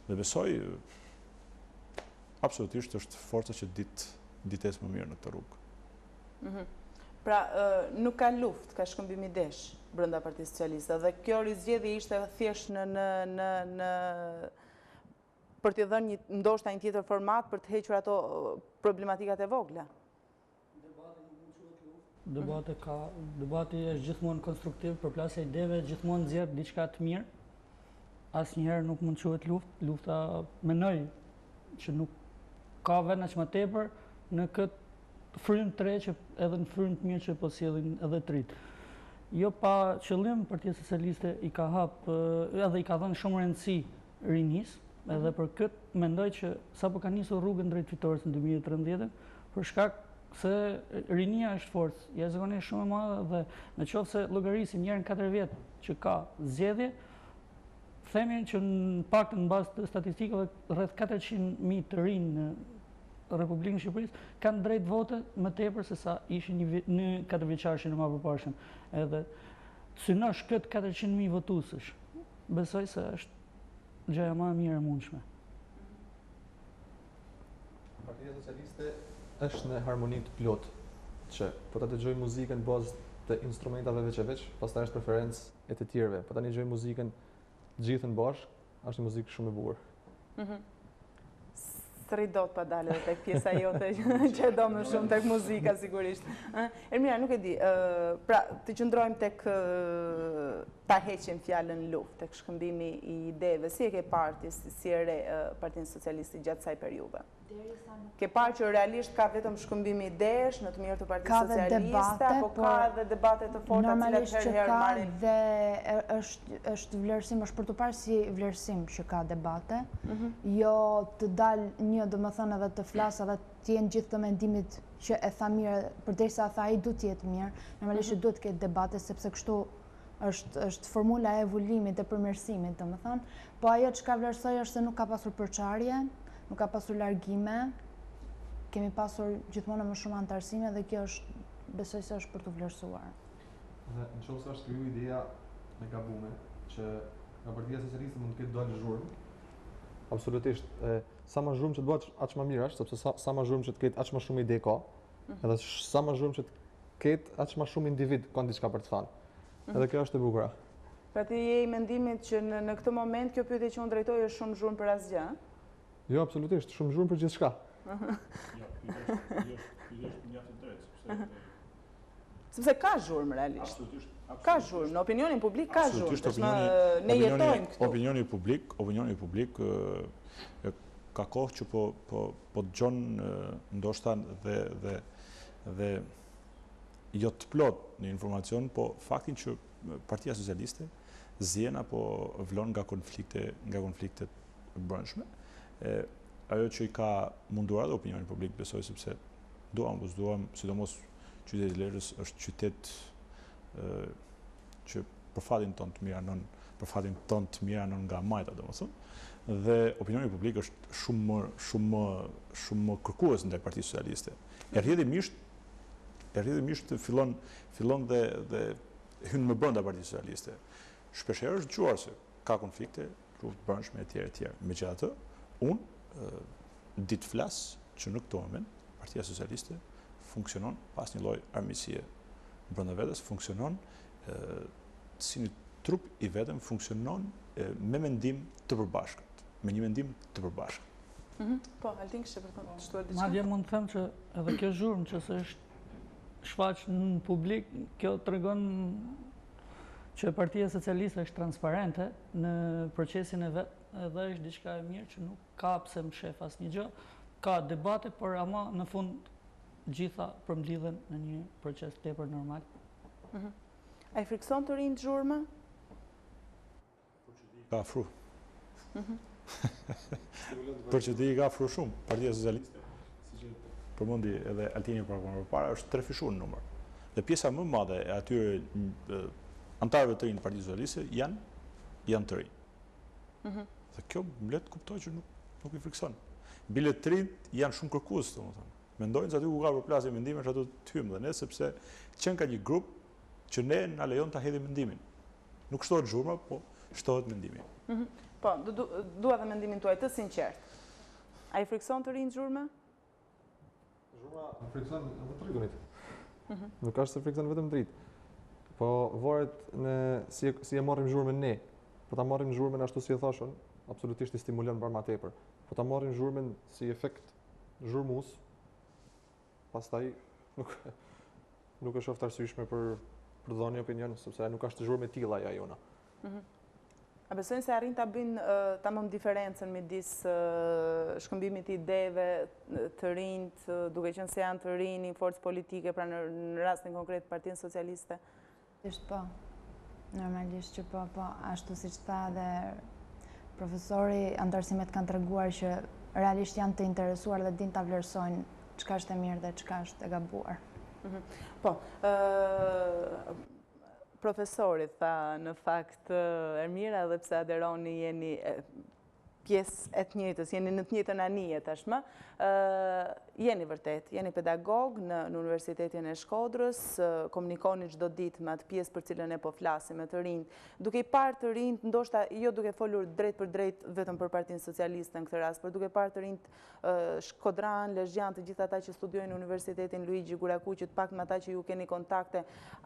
Dhe besoj absolutisht është forca që dites më mirë në këtë rrugë. Pra, nuk ka luftë, ka shkëmbim idesh brenda Partisë Socialiste, dhe kjo rizgjedhje ishte thjesht për t'i dhënë ndoshta një tjetër format për të hequr ato problematikat e vogla. Debati është gjithmonë konstruktiv, përplasja ideve gjithmonë nxjerr diçka të mirë. Asnjëherë nuk mund quhet luftë. Lufta mendoj që nuk ka vend aq më tepër në këtë frymë të re që edhe në frymë të mirë që po sjellin edhe të rit. Jo pa qëllim, Partia Socialiste i ka edhe i ka dhënë shumë rëndësi rinis, edhe për këtë mendoj që sapo ka nisur rrugën drejt fitores në 2013, për shkak se rinia është forcë jashtëzakonisht shumë e madhe dhe në qoftë se llogarisim një herë në 4 vjet që ka zgjedhje, themi që në paktën në bazë të statistikave rreth 400.000 të rinj në Republikën e Shqipërisë kanë drejt vote më tepër se sa ishin në 4 vjeçarshin e mëparshëm. Edhe synosh këtë 400.000 votuesësh, besoj se është gjëja më e mirë e mundshme. Partia Socialiste është në harmoni të plotë, që po ta dëgjoj muzikën bazë të instrumentave veç e veç, pastaj është preferencë e të tjerëve. Po tani dëgjojmë muzikën gjithën bashkë, është një muzikë shumë e bukur. Së do të pa dalë dhe tek pjesa jote që do më shumë tek muzika, sigurisht. Ermira, nuk e di, pra të qëndrojmë tek ta heqim fjalën luftë, tek shkëmbimi i ideve, si e ke parti, si e re Partinë Socialiste gjatë kësaj periudhe? Ke parë që realisht ka vetëm shkëmbimi idesh në të mirë të Partisë Socialiste, apo ka edhe debate të forta normalisht që ka dhe është vlerësim, është për të parë si vlerësim që ka debate, jo të dalë një do më thënë edhe të flasë edhe të jenë gjithë të mendimit që e tha mirë, përderisa tha ai du të jetë mirë, normalisht që duhet të ketë debate sepse kështu është formula e evulimit e përmirësimit, do më thënë, po ajo që ka vlerësoj është se nuk ka pasur përçarje, nuk ka pasur largime, kemi pasur gjithmonë më shumë antarësime dhe kjo është, besoj se është për të vlerësuar. Dhe në qoftë se është kriju ideja e gabume që nga Partia Socialiste mund të ketë dalë zhurmë, absolutisht, sa më zhurmë që të bëhet aq më mirë është, sepse sa më zhurmë që të ketë aq më shumë ide ka, edhe sa më zhurmë që të ketë aq më shumë individ kanë diçka për të thënë. Edhe kjo është e bukura. Pra ti je i mendimit që në këtë moment kjo pyetje që unë drejtoj është shumë zhurmë për asgjë? Jo, absolutisht, shumë zhurmë për gjithçka. Jo, është mjaft e drejtë, sepse ka zhurmë realisht. Ka zhurmë, në opinionin publik ka zhurmë. Ne jetojmë këtu. Opinioni publik ka kohë që po dëgjon ndoshta dhe jo të plot në informacion, po faktin që Partia Socialiste zjen apo vlon nga konfliktet brendshme. Ajo që i ka munduar dhe opinionin publik besoj sepse duam, sidomos qyteti i Lezhës është qytet që për fatin ton të mirë anon nga majta, domethënë, dhe opinioni publik është shumë më kërkues ndaj Partisë Socialiste. E rrjedhimisht fillon dhe hyn më brenda Partisë Socialiste. Shpeshherë është dëgjuar se ka konflikte, luftë brendshme etj. Megjithatë, unë ditë flas që në këtë moment Partia Socialiste funksionon pas një lloj armiqësie brenda vetes, funksionon si një trup i vetëm, funksionon me mendim të përbashkët, me një mendim të përbashkët. Po, Altin kishte për të shtuar diçka. Madje mund të them që edhe kjo zhurmë që është shfaq në publik, kjo tregon që Partia Socialiste është transparente në procesin e vet, edhe është diçka e mirë që nuk ka pse më shef asnjë gjë, ka debate, por ama në fund gjitha përmbledhen në një proces tepër normal. A i frikson të rinë të zhurmë? Ka afru. Për që di ka afru shumë, Partia Socialiste, si që përmendi edhe Altini para, është trefishuar në numër. Dhe pjesa më madhe e atyre antarëve të rinë të Partisë Socialiste janë të rinë. Dhe kjo mblet kuptoj që nuk i frikson. Bile të rinë janë shumë kërkues, domethënë. Mendojnë se aty ku ka përplasje mendimesh aty të hymë dhe ne, sepse qenë ka një grup që ne na lejon ta hedhim mendimin. Nuk shtohet zhurma, po shtohet mendimi. Po, dua dhe mendimin tuaj të sinqert. A i frikson të rinë zhurma? Zhurma frikson edhe të rritunit. Nuk është se frikson vetëm dritë. Po varet në si e marrim zhurmën ne. Po ta marrim zhurmën ashtu si e thashën, absolutisht i stimulon bërë ma tepër. Po ta marrim zhurmën si efekt zhurmues, pastaj nuk është oftë arsyeshme për dhënë opinion, sepse nuk është zhurmë e tilla ajo jona. A besojnë se arrin ta bëjnë tamam diferencën midis shkëmbimit të ideve të rinjt, duke qenë se janë të rinj, një forcë politike, pra në rastin konkret Partinë Socialiste? Po, normalisht që po, ashtu siç tha dhe profesori, antarësimet kanë treguar që realisht janë të interesuar dhe din ta vlerësojnë çka është e mirë dhe çka është e gabuar. Po, profesori tha në fakt Ermira, edhe pse aderoni jeni pjesë e të njëjtës, jeni në të njëjtën anije tashmë, jeni vërtet, jeni pedagog në Universitetin e Shkodrës, komunikoni çdo ditë me atë pjesë për cilën e po flasim, me të rinjt, duke i parë të rinjt, ndoshta jo duke folur drejt për drejt vetëm për Partinë Socialiste në këtë rast, por duke parë të rinjt shkodran, lezhjan, të gjithë ata që studiojnë në Universitetin Luigi Gurakuqi, të paktën ata që ju keni kontakte,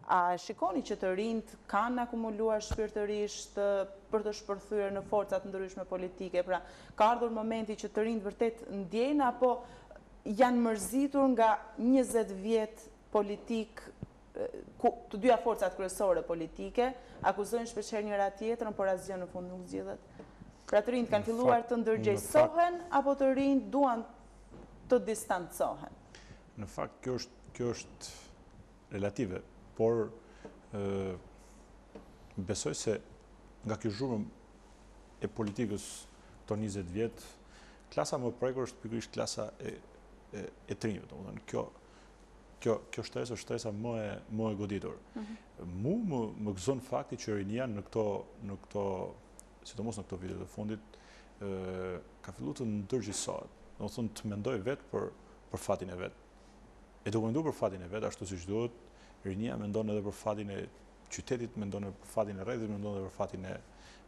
a shikoni që të rinjt kanë akumuluar shpirtërisht për të shpërthyer në forcat ndryshme politike, pra ka ardhur momenti që të rinjt vërtet ndjejnë apo janë mërzitur nga 20 vjet politik, ku të dyja forcat kryesore politike akuzojnë shpeshherë njëra tjetrën, por asgjë në fund nuk zgjidhet. Pra të rinjt kanë filluar të ndërgjegjësohen apo të rinjt duan të distancohen? Në fakt kjo është relative, por besoj se nga kjo zhurmë e politikës të 20 vjet, klasa më prekur është pikërisht klasa e trinjve, domethënë kjo shtresë është shtresa më e goditur. Mu më gëzon fakti që rinia në këto sidomos në këto vite të fundit ka filluar të ndërgjegjësohet, domethënë të mendoj vetë për fatin e vet. E duke menduar për fatin e vet ashtu siç duhet, rinia mendon edhe për fatin e qytetit, mendon edhe për fatin e rrethit, mendon edhe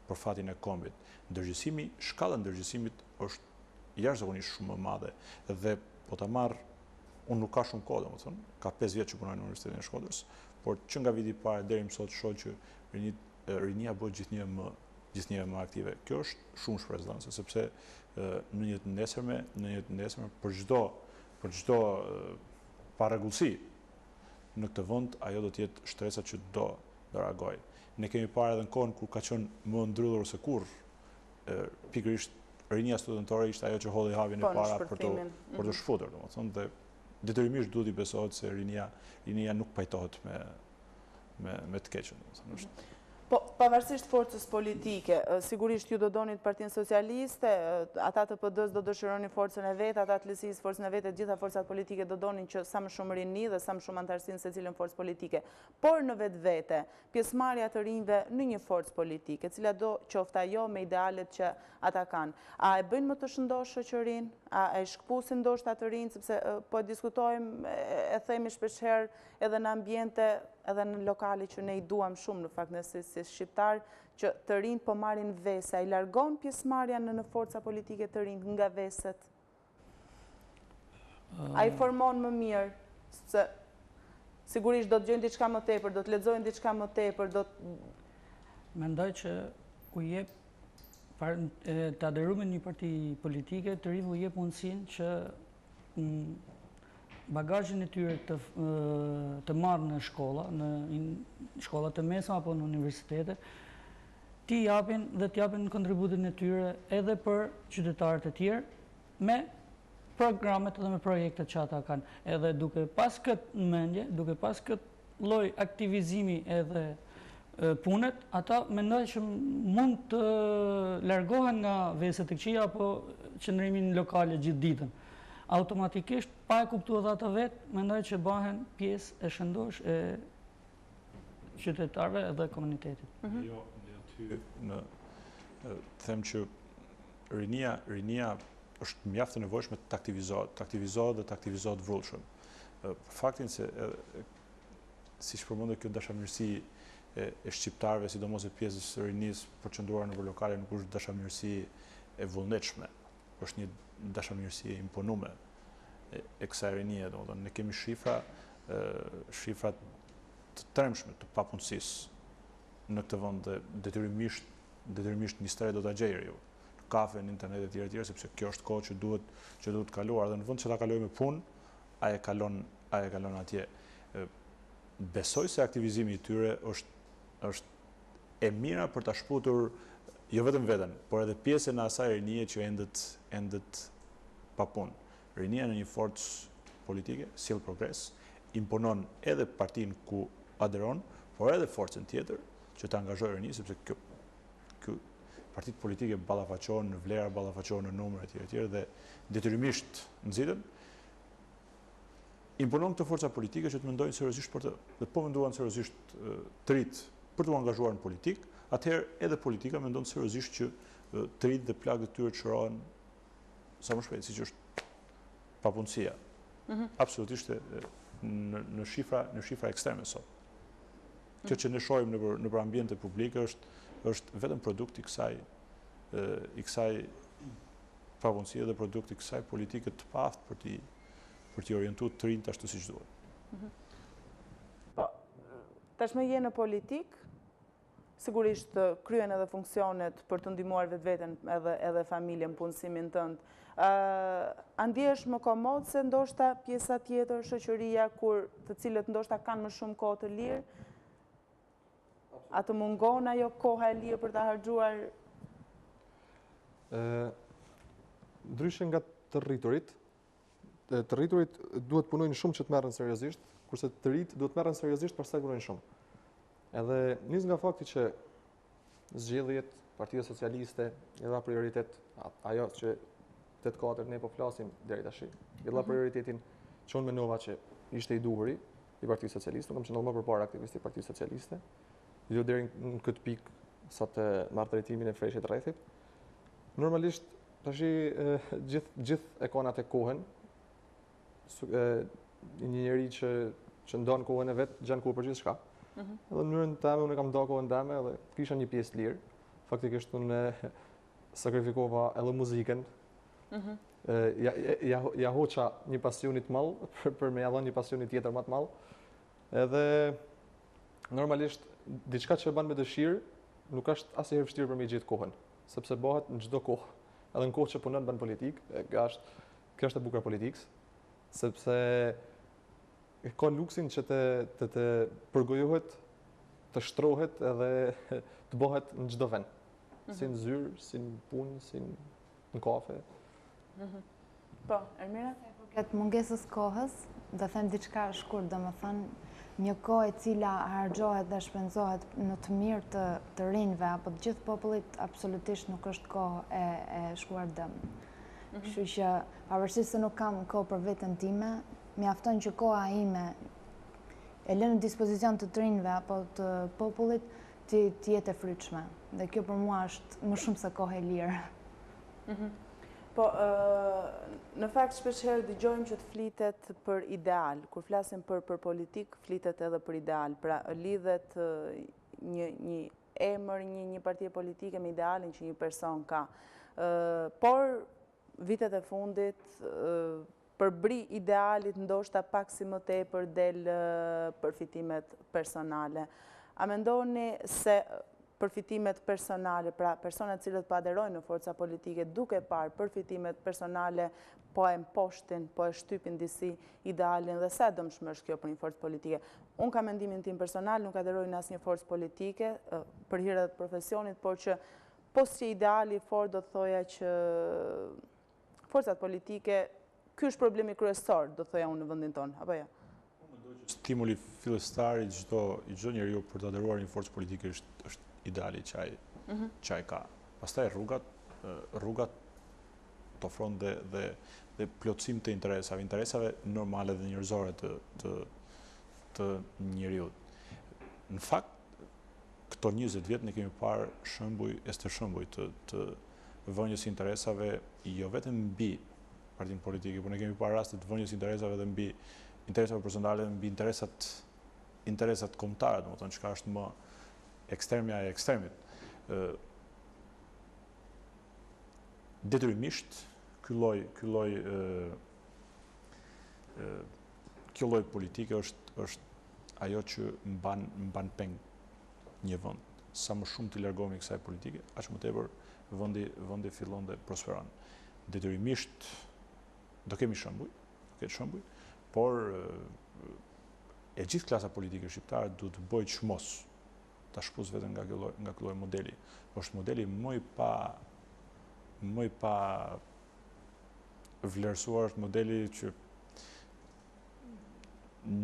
për fatin e kombit. Shkalla ndërgjegjësimit është jashtëzakonisht shumë më madhe dhe po ta marr, unë nuk ka shumë kohë, domethënë, ka 5 vjet që punoj në Universitetin e Shkodrës, por që nga viti i parë deri më sot shoh që rinia bëhet gjithnjë më aktive. Kjo është shumë shpresdhënëse, sepse në një të nesërme për çdo parregullsi në këtë vend ajo do të jetë shtresa që do reagojë. Ne kemi parë edhe në kohën kur ka qenë më ndrydhur se kurrë, pikërisht rinia studentore ishte ajo që hodhi havjen e para për të shfutur, domethënë, dhe detyrimisht duhet i besohet se rinia nuk pajtohet me të keqen, domethënë. Po, pavarësisht forcës politike, sigurisht ju do donit Partinë Socialiste, ata të PD-s do dëshironi forcën e vetë, ata të LSI-s forcën e vetë, gjitha forcat politike do donin që sa më shumë rini dhe sa më shumë antarësinë se cilën forcë politike. Por në vetë vete, pjesëmarrja të rinjve në një forcë politike, cila do qoftë ajo me idealet që ata kanë. A e bëjnë më të shëndosh shoqërinë? A e shkpusin ndoshta të rinj, sepse po diskutojmë, e themi shpeshherë edhe në ambiente, edhe në lokale që ne i duam shumë në fakt nëse si shqiptar, që të rinjt po marrin vese, i largon pjesëmarrja në forca politike të rinjt nga veset? A i formon më mirë, se sigurisht do të gjojnë diçka më tepër, do të lexojnë diçka më tepër, do të... Mendoj që u jep të aderuar me një parti politike, të rinjve u jep mundësinë që bagazhin e tyre të marrë në shkolla, në shkollat e mesme apo në universitete, t'i japin dhe t'i japin kontributin e tyre edhe për qytetarët e tjerë me programet dhe me projektet që ata kanë. Edhe duke pas këtë në mendje, duke pas këtë lloj aktivizimi edhe punet, ata mendoj që mund të largohen nga veset e këqija apo qëndrimin lokale gjithë ditën. Automatikisht, pa e kuptuar dhe ata vetë, mendoj që bëhen pjesë e shëndosh e qytetarëve edhe komunitetit. Jo, aty në them që rinia është mjaft e nevojshme të aktivizohet dhe të aktivizohet vrullshëm. Për faktin se siç përmendë kjo dashamirësi e shqiptarëve, sidomos e pjesës së rinisë përqendruar në lokale, nuk është dashamirësi e vullnetshme, është një dashamirësi e imponume e kësaj rinie, domethënë ne kemi shifra të tremshme të papunësisë në këtë vend dhe detyrimisht Ministria do ta gjejë ju. Kafe në internet e tjera, sepse kjo është kohë që duhet kaluar dhe në vend që ta kalojë me punë, ai e kalon atje. Besoj se aktivizimi i tyre është e mira për ta shputur jo vetëm veten, por edhe pjesën e asaj rinie që endet pa punë. Rinia në një forcë politike sjell progres, imponon edhe partinë ku aderon, por edhe forcën tjetër që të angazhojë rinia, sepse kjo partitë politike ballafaqohen në vlera, ballafaqohen në numra etj dhe detyrimisht nxiten imponon këtë forca politike që të mendojnë seriozisht për të, dhe po menduan seriozisht të rit për të angazhuar në politik, atëherë edhe politika mendon seriozisht që të rit dhe plagët tyre të shërohen sa më shpejt, siç është papunësia. Absolutisht në shifra ekstreme sot. Kjo që ne shohim në ambiente publike është vetëm produkt i kësaj pavonësie dhe produkt i kësaj politike të paftë për t'i orientuar të rinjt ashtu siç duhet. Po, tashmë je në politikë, sigurisht kryen edhe funksionet për të ndihmuar vetveten edhe familjen, punësimin tënd. A ndjehesh më komod se ndoshta pjesa tjetër, shoqëria, të cilët ndoshta kanë më shumë kohë të lirë? A të mungon ajo koha e lirë për ta harxuar? Ndryshe nga të rriturit duhet punojnë shumë që të merren seriozisht, kurse të rit duhet merren seriozisht pastaj punojnë shumë. Edhe nis nga fakti që zgjedhjet, Partia Socialiste i dha prioritet ajo që 8-4 ne po flasim deri tash. I dha prioritetin që unë mendova që ishte i duhuri i Partisë Socialiste, kam qenë më përpara aktivisti i Partisë Socialiste. Jo deri në këtë pikë sa të marr drejtimin e freshit rrethit. Normalisht tash gjithë e kanë atë kohën. Një njeri që ndon kohën e vet gjan kohë për gjithçka. Edhe në mënyrën time unë kam ndarë kohën time edhe kisha një pjesë lirë. Faktikisht unë sakrifikova edhe muzikën. Ja hoqa një pasionit mall për me ja dhënë një pasionit tjetër më të mall. Edhe normalisht diçka që e bën me dëshirë nuk është asnjëherë vështirë për me gjetë kohën, sepse bëhet në çdo kohë. Edhe në kohë që punon bën politikë, kjo është e bukur e politikës, sepse ka luksin që të përgojohet, të shtrohet edhe të bëhet në çdo vend. Si në zyrë, si në punë, si në kafe. Po, Ermira? Përket mungesës kohës, do them diçka shkurt, domethënë një kohë e cila harxhohet dhe shpenzohet në të mirë të rinjve apo të gjithë popullit absolutisht nuk është kohë e shkuar dëm. Kështu që pavarësisht se nuk kam kohë për veten time, mjafton që koha ime e lënë në dispozicion të rinjve apo të popullit të jetë e frytshme. Dhe kjo për mua është më shumë se kohë e lirë. Po, në fakt shpeshherë dëgjojmë që të flitet për ideal. Kur flasim për politikë, flitet edhe për ideal. Pra, lidhet një emër, një partie politike me idealin që një person ka. Por, vitet e fundit, përbri idealit ndoshta pak si më tepër del përfitimet personale. A mendoni se përfitimet personale, pra personat cilët po aderojnë në forca politike duke parë përfitimet personale po e mposhtin, po e shtypin disi idealin dhe sa dëmshme është kjo për një forcë politike. Unë kam mendimin tim personal, nuk aderoj në asnjë forcë politike për hir të profesionit, por që pos që ideali fort do të thoja që forcat politike, ky është problemi kryesor, do të thoja unë në vendin tonë, apo jo? Stimuli fillestar i çdo njeriu për të aderuar një forcë politike është ideali që ai ka. Pastaj rrugat të ofron dhe plotësim të interesave normale dhe njerëzore të njeriut. Në fakt, këto 20 vjet ne kemi parë shembuj të vënjes interesave jo vetëm mbi partinë politike, por ne kemi parë raste të vënjes interesave dhe mbi interesave personale, mbi interesat kombëtare, domethënë çka është më ekstremja e ekstremit. Detyrimisht, kjo lloj politike është ajo që mban peng një vend. Sa më shumë të largohemi kësaj politike, aq më tepër vendi fillon dhe prosperon. Detyrimisht do kemi shembuj, por e gjithë klasa politike shqiptare duhet të bëjë çmos ta shpuz vetëm nga ky lloj modeli. Është modeli më i pa vlerësuar, është modeli që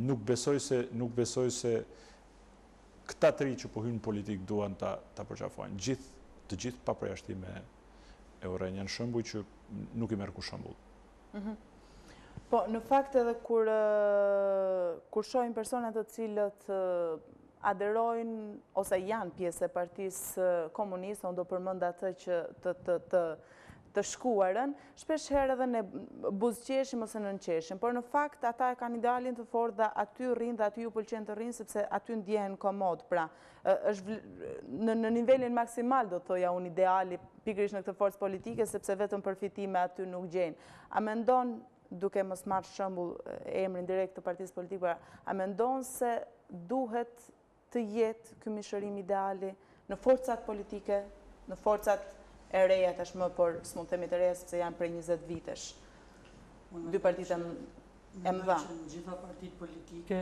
nuk besoj se këta të ri që po hynë në politikë duan ta përqafojnë. Të gjithë pa përjashtime e urrejnë. Janë shembuj që nuk i merr kur shembull. Po, në fakt edhe kur shohim persona të cilët aderojnë ose janë pjesë e Partisë Komuniste, unë do përmend atë që të shkuarën, shpesh herë edhe ne buzëqeshim ose nënqeshim, por në fakt ata e kanë idealin të fortë dhe aty rrinë dhe aty ju pëlqen të rrinë sepse aty ndjehen komod. Pra, është në nivelin maksimal do të thoja unë ideali pikërisht në këtë forcë politike sepse vetëm përfitime aty nuk gjejnë. A mendon, duke mos marrë shembull emrin direkt të partisë politike, a mendon se duhet të jetë ky mishërim ideali në forcat politike, në forcat e reja tashmë, por s'mund themi të reja sepse janë prej 20 vitesh. Dy partitë e mëdha. Në gjitha partitë politike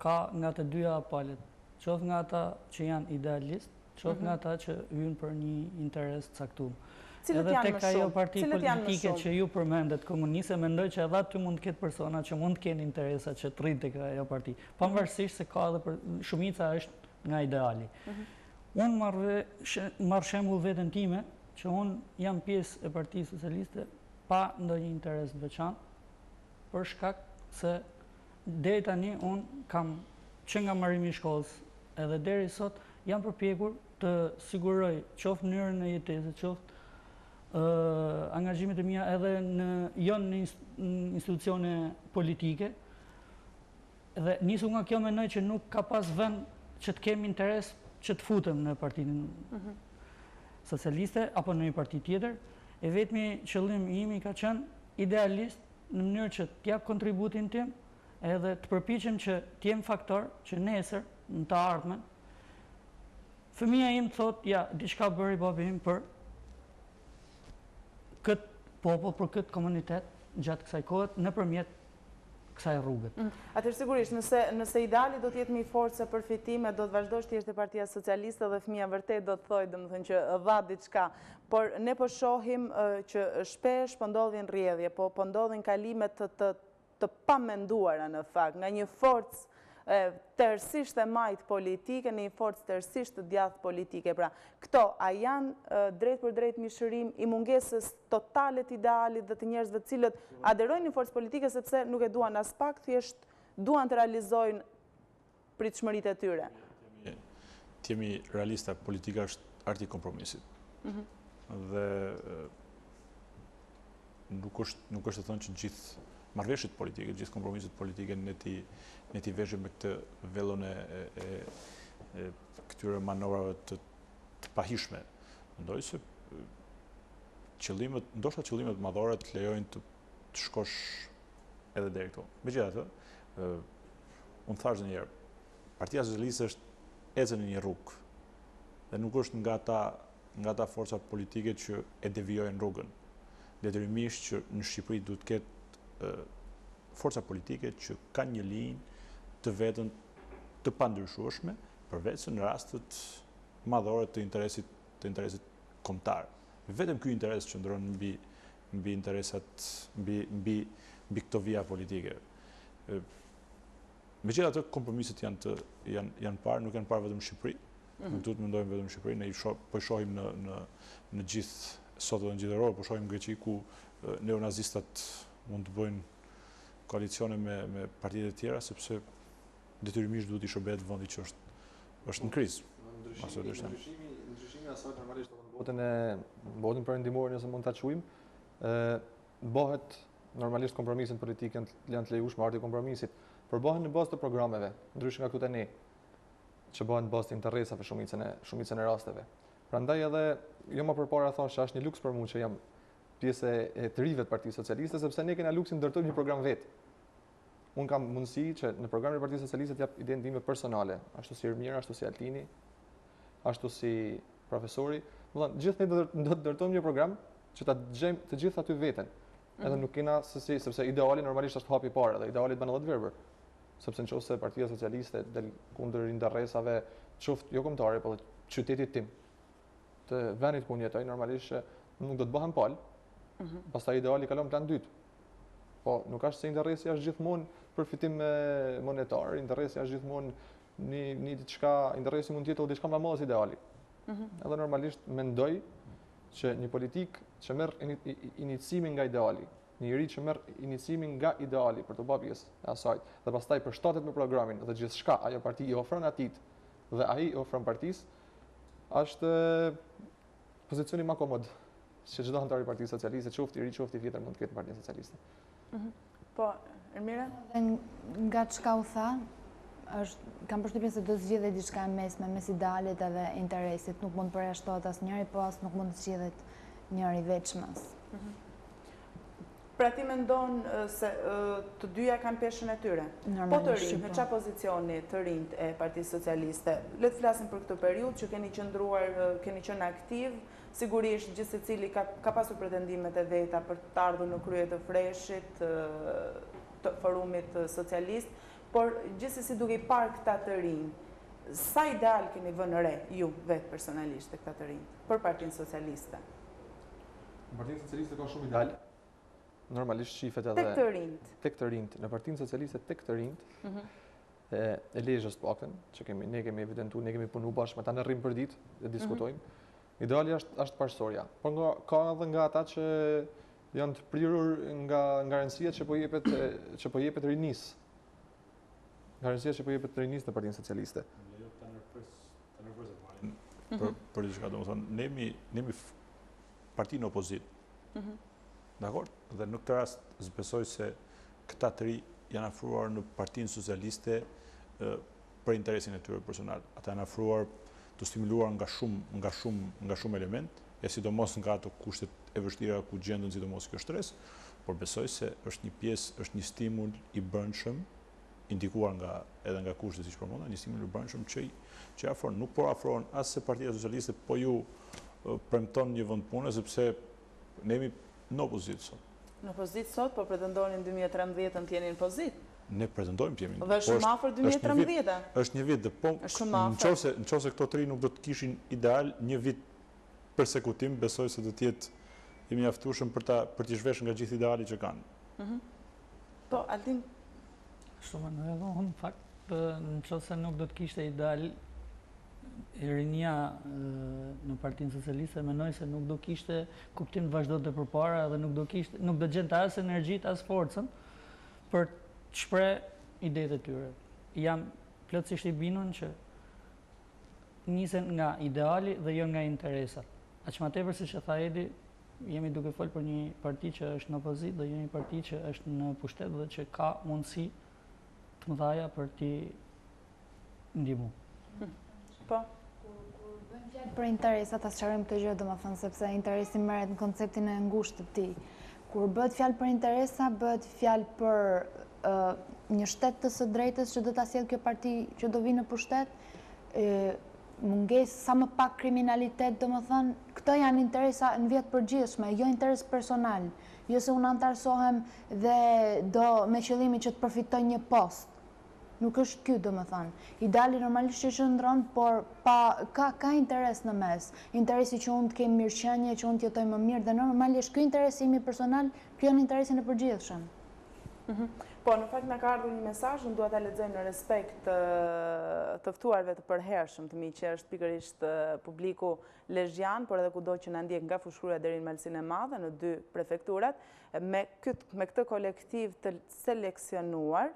ka nga të dyja palët, qoftë nga ata që janë idealist, qoftë nga ata që hyjnë për një interes caktuar. Cilët janë më shumë? Edhe tek ajo parti politike që ju përmendet komuniste, mendoj që edhe aty mund të ketë persona që mund të kenë interesa që të rrinë tek ajo parti. Pavarësisht se ka edhe shumica është nga ideali. Unë marrë shembull veten time, që unë jam pjesë e Partisë Socialiste pa ndonjë interes të veçantë, për shkak se deri tani unë kam që nga marrimi i shkollës edhe deri sot jam përpjekur të siguroj qoftë mënyrën e jetesës, qoftë angazhimet e mia edhe jo në institucione politike. Dhe nisu nga kjo mendoj që nuk ka pas vend që të kemi interes që të futem në Partinë Socialiste apo në një parti tjetër, e vetmi qëllim imi ka qenë idealist në mënyrë që t'jap kontributin tim edhe të përpiqem që t'jem faktor që nesër në të ardhmen fëmia im thot, ja, diçka bëri babi im për këtë popull, për këtë komunitet gjatë kësaj kohe nëpërmjet kësaj rrugët. Atëherë sigurisht, nëse ideali do të jetë më i fortë se përfitime, do të vazhdosh të jesh te Partia Socialiste dhe fëmia vërtet do të thojë, domethënë që dha diçka, por ne po shohim që shpesh po ndodhin rrjedhje, po ndodhin kalime të pamenduara në fakt, nga një forcë tërësisht e majtë politike në një forcë tërësisht të djathtë politike. Pra, këto, a janë drejt për drejt mishërim i mungesës totale të idealit dhe të njerëzve të cilët aderojnë një forcë politike sepse nuk e duan as pak, thjesht duan të realizojnë pritshmëritë e tyre? T'jemi realista, politika është arti i kompromisit. Dhe nuk është të thënë që gjithë marrëveshjet politike, gjithë kompromiset politike ne ti veshim me këtë vellon e këtyre manovrave të pahishme. Mendoj se ndoshta qëllimet madhore të lejojnë të shkosh edhe deri këtu. Megjithatë, unë thash edhe një herë, Partia Socialiste është ecën në një rrugë dhe nuk është nga ata forca politike që e devijojnë rrugën. Detyrimisht që në Shqipëri duhet të ketë forca politike që kanë një linjë të vetën të pandryshueshme, përveç se në rastet madhore të interesit kombëtar. Vetëm ky interes qëndron mbi interesat, mbi këto vija politike. Megjithatë, kompromiset janë parë, nuk janë parë vetëm në Shqipëri. Nuk duhet mendojmë vetëm në Shqipëri, ne po shohim në gjithë sot edhe në gjithë Europë, po shohim në Greqi ku neonazistat mund të bëjnë koalicione me partitë e tjera, sepse detyrimisht duhet i shërbehet vendi që është në krizë. Ndryshimi asaj normalisht në botën perëndimore, nëse mund ta quajmë, bëhet normalisht kompromisin politik janë të lejueshme arti i kompromisit, por bëhen në bazë të programeve, ndryshe nga këtu tani, që bëhen në bazë të interesave shumicën e rasteve. Prandaj edhe jo më përpara thosh që është një luks për mua që jam pjesë e të rive të Partisë Socialiste, sepse ne kena luksin ndërtojmë një program vetë. Unë kam mundësi që në programin e Partisë Socialiste të jap idenë time personale, ashtu si Ermira, ashtu si Altini, ashtu si profesori. Domethënë, gjithë ne do të ndërtojmë një program që ta dëgjojmë të gjithë aty veten. Edhe nuk kena sepse ideali normalisht është hapi i parë, dhe idealit bën edhe të verbër. Sepse nëse Partia Socialiste del kundër interesave qoftë jo kombëtare, por qytetit tim, të vendit ku unë jetoj, normalisht nuk do të bëhem palë. Pastaj ideali kalon plan 2. Po nuk është se interesi është gjithmonë përfitim monetar, interesi është gjithmonë një diçka, interesi mund të jetë diçka më e madhe se ideali. Edhe normalisht mendoj që një politik që merr iniciimin nga ideali, një njeri që merr iniciimin nga ideali për të bërë pjesë e asaj, dhe pastaj përshtatet me programin dhe gjithçka ajo parti i ofron atit dhe ai i ofron partisë, është pozicioni më komod që çdo antar i Partisë Socialiste, qoftë i ri, qoftë i vjetër, mund të ketë në Partinë Socialiste. Po, Ermira? Nga çka u tha, kam përshtypjen se do të zgjidhet diçka e mesme, mes idealit edhe interesit. Nuk mund të përjashtohet asnjëri, po as nuk mund të zgjidhet njëri veçmas. Pra ti mendon se të dyja kanë peshën e tyre? Po të rinjë, në qa pozicioni të rinjt e Partisë Socialiste? Le të flasim për këtë periudhë që keni qëndruar, keni qenë aktiv, sigurisht gjithë secili ka pasur pretendimet e veta për të ardhur në krye të freshit, të forumit socialist, por gjithsesi duke i parë këta të rinj, sa ideal keni vënë re ju vetë personalisht e këta të rinj për Partinë Socialiste? Partinë Socialiste ka shumë ideal. Normalisht shifet edhe tek të rinjt. Tek të rinjt. Në Partinë Socialiste tek të rinjt, e lezhës të paktën, që ne kemi evidentuar, ne kemi punu bashkë me ta në rrim për ditë dhe diskutojmë. Ideali është parësorja. Por ka edhe nga ata që janë të prirur nga rëndësia që po jepet rinis. Nga rëndësia që po jepet rinis në Partinë Socialiste. Për diçka, domethënë, ne jemi parti në opozit. Dakor? Dhe në këtë rast zbesoj se këta të ri janë afruar në Partinë Socialiste për interesin e tyre personal. Ata janë afruar të stimuluar nga shumë element, e sidomos nga ato kushtet e vështira ku gjendën sidomos kjo stres, por besoj se është një pjesë, është një stimul i brendshëm, indikuar edhe nga kushtet siç përmenda, një stimul i brendshëm që afron, nuk po afron as se Partia Socialiste, po ju premton një vend pune sepse ne jemi në opozit sot. Në opozit sot, po pretendonin 2013 të jeni në pozit? Ne pretendojmë të jemi. Dhe shumë afër 2013? Është një vit, dhe po, në qofse këto tri nuk do të kishin ideal, një vit persekutim, besoj se do të jetë i mjaftueshëm për t'i zhvesh nga gjithë ideali që kanë. Po, Altin? Shumë në edhe unë, fakt, në qofse nuk do të kishte ideal, rinia në Partinë Socialiste menoj se nuk do kishte kuptim të vazhdonte përpara dhe nuk do gjente as energjit, as forcën për të shpreh idetë e tyre. Jam plotësisht i bindur që nisen nga ideali dhe jo nga interesat. Aq më tepër siç e tha Edi, jemi duke folur për një parti që është në opozit dhe jo një parti që është në pushtet dhe që ka mundësi të mëdha për t'i ndihmuar. Po. Për interesat, ta sqarojmë këtë gjë, domethënë sepse interesi merret në konceptin e ngushtë të tij. Kur bëhet fjalë për interesa, bëhet fjalë për një shtet të së drejtës që do ta sjellë kjo parti që do vinë në pushtet, mungesë sa më pak kriminalitet, domethënë, këto janë interesa në vit përgjithshme, jo interes personal. Jo se unë antarësohem dhe do me qëllimin që të përfitoj një post. Nuk është ky, domethënë. Ideali normalisht që qëndron, por ka interes në mes. Interesi që unë të kem mirëqenie, që unë të jetoj më mirë, dhe normalisht ky interesi imi personal krijon interesin e përgjithshëm. Po, në fakt na ka ardhur një mesazh, unë dua ta lexoj në respekt të ftuarve të përhershëm të mi, që është pikërisht publiku lezhjan, por edhe kudo që na ndjek nga Fushkruja deri në Malsinë e Madhe në 2 prefekturat, me këtë kolektiv të seleksionuar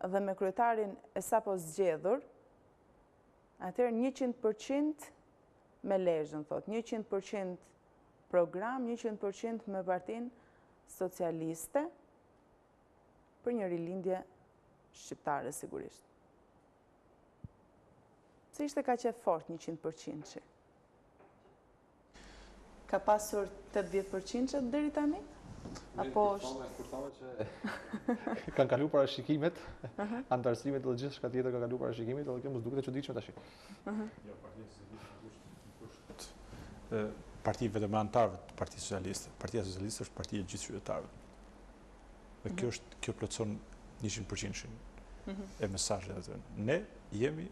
dhe me kryetarin e sapo zgjedhur, atëherë 100% me lezhën, thot, 100% program, 100% me Partinë Socialiste, për një rilindje shqiptare, sigurisht. Se ishte ka që fort 100% që? Ka pasur 80% që deri tani? Apo është... Kur thame që kanë kalu para shikimet, antarësimet dhe gjithë shka tjetër kanë kalu para shikimet, edhe kjo mos duket e çuditshme tash. Jo, Partia vetëm antarëve të Partisë Socialiste. Partia Socialiste është partia e gjithë qytetarëve. Dhe kjo plotëson 100% e mesazhet aty. Ne jemi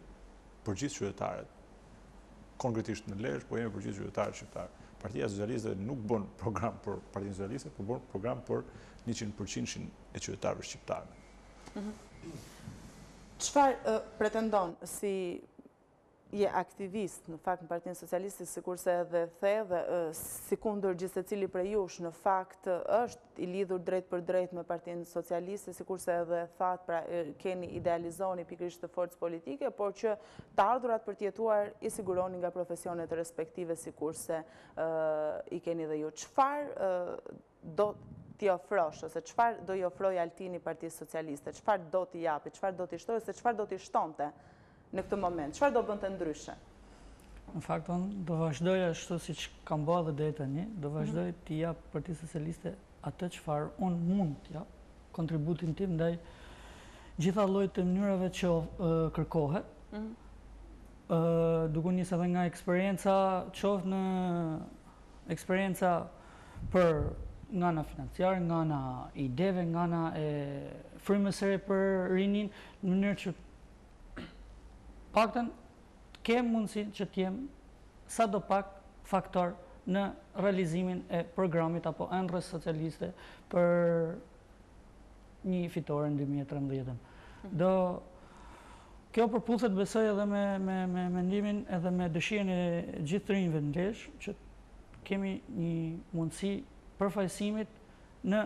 për gjithë qytetarët. Konkretisht në Lezhë, po jemi për gjithë qytetarët shqiptarë. Partia Socialiste nuk bën program për Partinë Socialiste, por bën program për 100% e qytetarëve shqiptarë. Çfarë pretendon si je aktivist në fakt në Partinë Socialiste, sikurse edhe the dhe si kundër gjithë secili prej jush në fakt është i lidhur drejt për drejt me Partinë Socialiste, sikurse edhe thatë pra keni idealizoni pikërisht të forcë politike, por që të ardhurat për të jetuar i siguroni nga profesionet respektive, sikurse i keni dhe ju. Çfarë do t'i ofrosh, ose çfarë do i ofroj Altini Partisë Socialiste, çfarë do t'i japi, çfarë do t'i shtojë, ose çfarë do t'i shtonte në këtë moment? Çfarë do bënte ndryshe? Në fakt, unë do vazhdoj ashtu si që kam bërë dhe deri tani, do vazhdoj t'i jap Partisë Socialiste atë çfarë unë mund t'i jap, kontributin tim ndaj gjitha llojet të mënyrave që kërkohet. Duke nisë edhe nga eksperienca, qoftë në eksperienca për nga ana financiare, nga ana ideve, nga ana e frymës së re për rinin, në mënyrë që paktën kem mundësi që t'jem sa do pak faktor në realizimin e programit apo ëndrrës socialiste për një fitore në 2013. Kjo përputhet besoj edhe me mendimin edhe me dëshirën e gjithë të rinjve në Lesh, që kemi një mundësi përfaqësimit në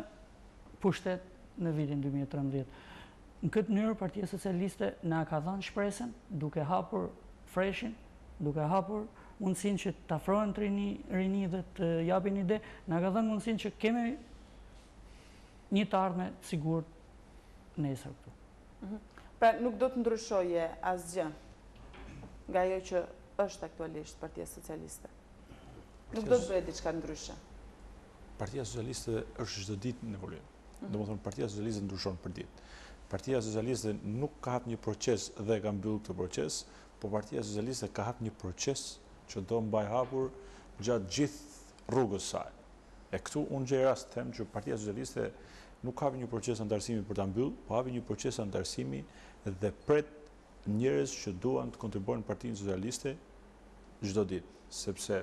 pushtet në vitin 2013. Në këtë mënyrë, Partia Socialiste na ka dhënë shpresën, duke hapur freshin, duke hapur mundësinë që të afrohen të rini dhe të japin ide, na ka dhënë mundësinë që kemi një të ardhme sigurt nesër këtu. Pra nuk do të ndryshoje asgjë nga ajo që është aktualisht Partia Socialiste. Nuk do të bëhet diçka ndryshe. Partia Socialiste është çdo ditë në evolim. Domethënë Partia Socialiste ndryshon për ditë. Partia Socialiste nuk ka hap një proces dhe ka mbyllur këtë proces, por Partia Socialiste ka hap një proces që do mbaj hapur gjatë gjithë rrugës saj. E këtu unë gjej rast them që Partia Socialiste nuk hapi një proces antarësimi për ta mbyllur, po hapi një proces antarësimi dhe pret njerëz që duan të kontribuojnë në Partinë Socialiste çdo ditë, sepse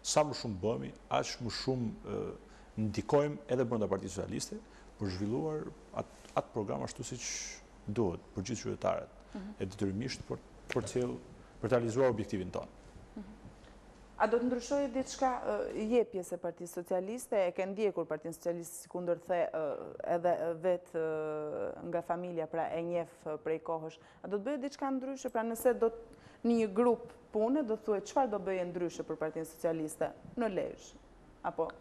sa më shumë bëhemi, aq më shumë ndikojmë edhe brenda Partisë Socialiste për zhvilluar atë program ashtu siç duhet për gjithë qytetarët e detyrimisht për të realizuar objektivin tonë. A do të ndryshojë diçka jepjes e Partisë Socialiste? E ke ndjekur Partinë Socialiste si kundër the edhe vetë nga familja, pra e njeh prej kohësh. A do të bëjë diçka ndryshe? Pra nëse do në një grup pune, do të thuaj çfarë do bëje ndryshe për Partinë Socialiste në Lezhë? Apo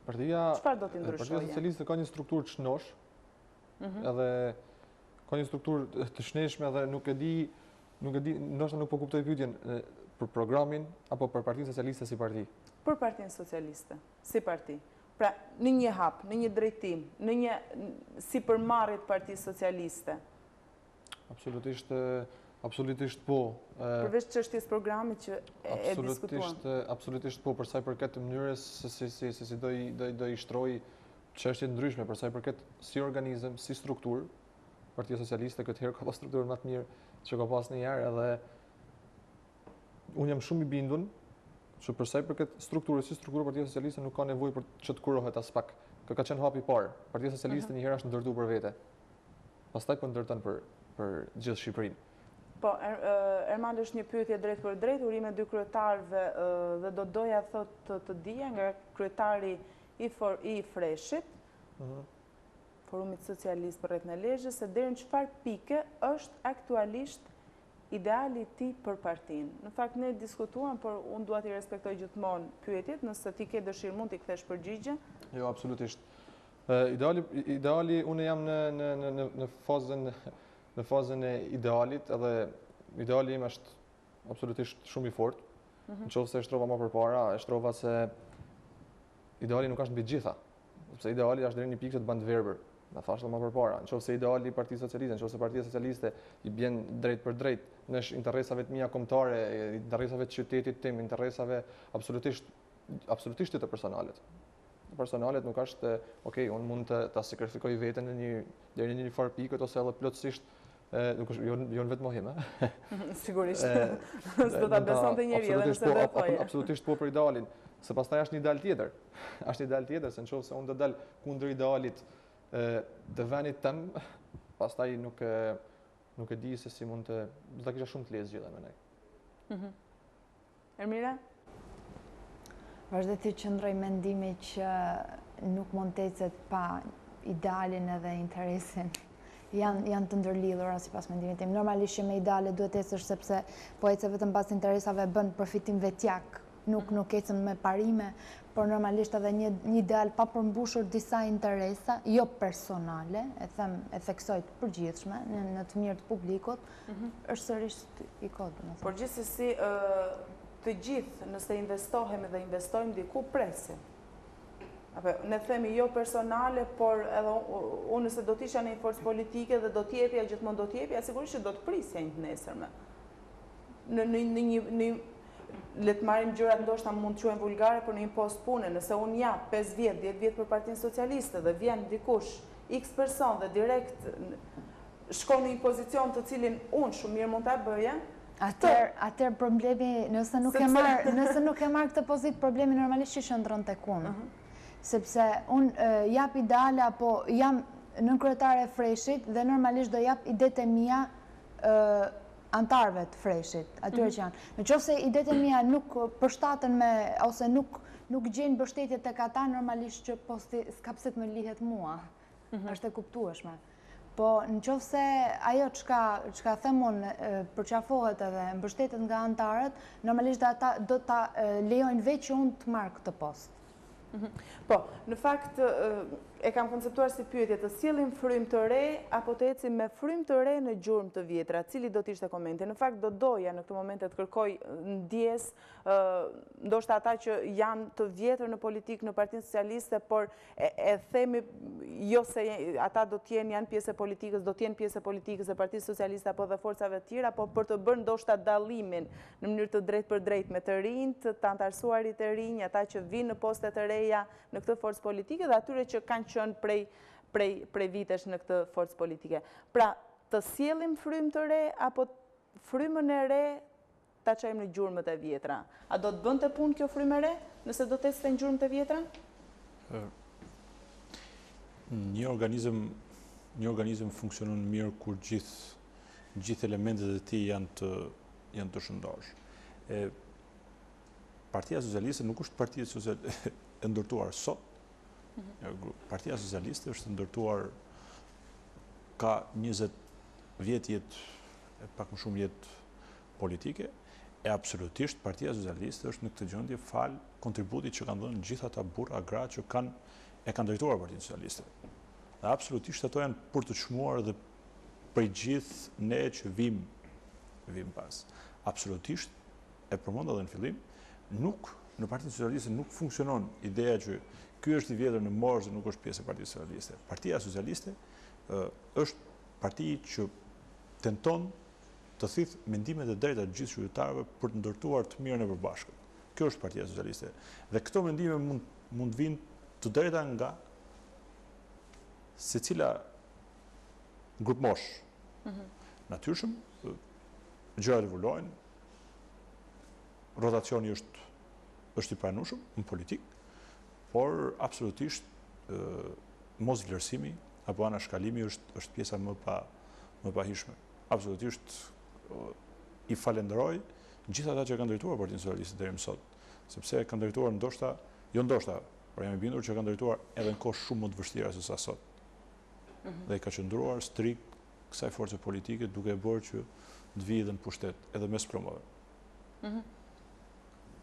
çfarë do t'i ndryshojë? Partia Socialiste ka një strukturë çnosh, edhe ka një strukturë të shneshme dhe nuk e di, ndoshta nuk po kuptoj pyetjen për programin apo për Partinë Socialiste si parti. Për Partinë Socialiste si parti. Pra në një hap, në një drejtim, në një si përmarrje të Partisë Socialiste. Absolutisht po. Përveç çështjes programit që e diskutuam. Absolutisht po, për sa i përket mënyrës se si do i shtroj çështje ndryshme, për sa i përket si organizëm, si strukturë, Partia Socialiste këtë herë ka pas strukturën më të mirë që ka pas ndonjëherë, edhe unë jam shumë i bindur që për sa i përket strukturës, si struktura Partia Socialiste nuk ka nevojë për që të kurohet as pak. Kjo ka qenë hapi i parë. Partia Socialiste një herë është ndërtuar për vete. Pastaj po ndërton për gjithë Shqipërinë. Po, Ermal është një pyetje drejt për drejt, urime dy kryetarëve dhe do doja thotë të dija nga kryetari i Freshit, Forumit Socialist për rreth në Lezhë, se deri në çfarë pike është aktualisht ideali ti për partinë. Në fakt ne diskutuam, por unë dua t'i respektoj gjithmonë pyetjet, nëse ti ke dëshirë mund t'i kthesh përgjigje. Jo, absolutisht. Ideali unë jam në fazën e idealit, edhe ideali im është absolutisht shumë i fortë. Nëse e shtrova më përpara, e shtrova se ideali nuk është mbi gjitha, sepse ideali është deri në një pikë që të bën të verbër. Në thashtë më përpara, nëse ideali i Partisë Socialiste, nëse Partia Socialiste i bjen drejt për drejt në interesave të mia kombëtare, interesave të qytetit tim, interesave absolutisht të personalet. Personalet nuk është, okay, unë mund ta sakrifikoj veten deri në një farë pikët ose edhe plotësisht, jo në vetë mohim, Sigurisht. S'do ta besonte njeriu edhe nëse do thoje. Absolutisht po për idealin, se pastaj është një ideal tjetër. Është një ideal tjetër, se nëse unë do dal kundër idealit të vendit tëm, pastaj nuk nuk e di se si mund të... Do ta kisha shumë të lezë gjitha me nej. Ermira? Vazhdo të qëndroj mendimi që nuk mund të ecet pa idealin edhe interesin. Janë të ndërlidhura sipas mendimit tim. Normalisht që me ideale duhet ecësh sepse po ecë vetëm pas interesave bën profitim vetjak. Nuk ecën me parime, por normalisht edhe një ideal pa përmbushur disa interesa, jo personale, e theksoj të përgjithshme, në të mirë të publikut, është sërish i kodë. Por gjithsesi të gjithë nëse investohemi dhe investojmë diku presim. Ne themi jo personale, por edhe unë nëse do t'isha në një forcë politike dhe do t'jepja, gjithmonë do t'jepja, sigurisht që do t'prisja një të nesërme. Le të marrim gjërat ndoshta mund të quajmë vulgare, por në një post pune, nëse unë jap 5 vjet, 10 vjet për Partinë Socialiste dhe vjen dikush X person dhe direkt shkon në një pozicion të cilin unë shumë mirë mund ta bëja, atër problemi, nëse nuk e marr këtë pozitë, problemi normalisht që shëndron tek unë. Sepse unë jap ideale apo jam nënkryetare e Freshit dhe normalisht do jap idetë e mia antarëve të Freshit, atyre që janë. Në qoftë se idetë e mia nuk përshtaten me ose nuk gjejnë mbështetje tek ata, normalisht që posti s'ka pse të më lihet mua. Është e kuptueshme. Po në qoftë se ajo çka them unë përqafohet edhe mbështetet nga antarët, normalisht ata do ta lejojnë veç që unë të marr këtë post. Po, në fakt e kam konceptuar si pyetje, të sjellim frymë të re apo të ecim me frymë të re në gjurmë të vjetra, cili do të ishte komenti? Në fakt do doja në këtë moment të kërkoj ndjes, ndoshta ata që janë të vjetër në politikë në Partinë Socialiste, por e themi jo se ata do të janë pjesë e politikës, do të jenë pjesë e politikës e Partisë Socialiste apo dhe forcave të tjera, por për të bërë ndoshta dallimin në mënyrë të drejtë për drejtë me të rinjt, të antarësuarit e rinj, ata që vinë në postet të reja në këtë forcë politike dhe atyre që kanë qënë prej vitesh në këtë forcë politike. Pra, të sjellim frymë të re, apo frymën e re ta çojmë në gjurmët e vjetra? A do të bënte punë kjo frymë e re, nëse do të ecte në gjurmët e vjetra? Një organizëm funksionon mirë kur gjithë elementet e tij janë të shëndosh. Partia Socialiste nuk është partia e ndërtuar sot. Partia Socialiste është ndërtuar ka 20 vjet jetë, pak më shumë jetë politike, e absolutisht Partia Socialiste është në këtë gjendje fal kontributit që kanë dhënë gjithë ata burra gra që e kanë drejtuar Partinë Socialiste. Dhe absolutisht ato janë për të çmuar dhe për gjithë ne që vim pas. Absolutisht, e përmenda edhe në fillim, në Partinë Socialiste nuk funksionon ideja që ky është i vjetër në moshë dhe nuk është pjesë e Partisë Socialiste. Partia Socialiste është parti që tenton të thithë mendimet e drejta të gjithë qytetarëve për të ndërtuar të mirën e përbashkët. Kjo është Partia Socialiste. Dhe këto mendime mund vinë të drejta nga secila grup mosh. Natyrshëm, gjërat evoluojnë, rotacioni është i pranueshëm në politikë, por absolutisht mos vlerësimi apo anashkalimi është pjesa më pahishme. Absolutisht i falenderoj gjithë ata që kanë drejtuar Partinë Socialiste deri më sot, sepse kanë drejtuar por jam i bindur që kanë drejtuar edhe në kohë shumë më të vështira se sa sot. Dhe ka qëndruar strikt kësaj force politike duke bërë që të vijë edhe në pushtet, edhe mes promove.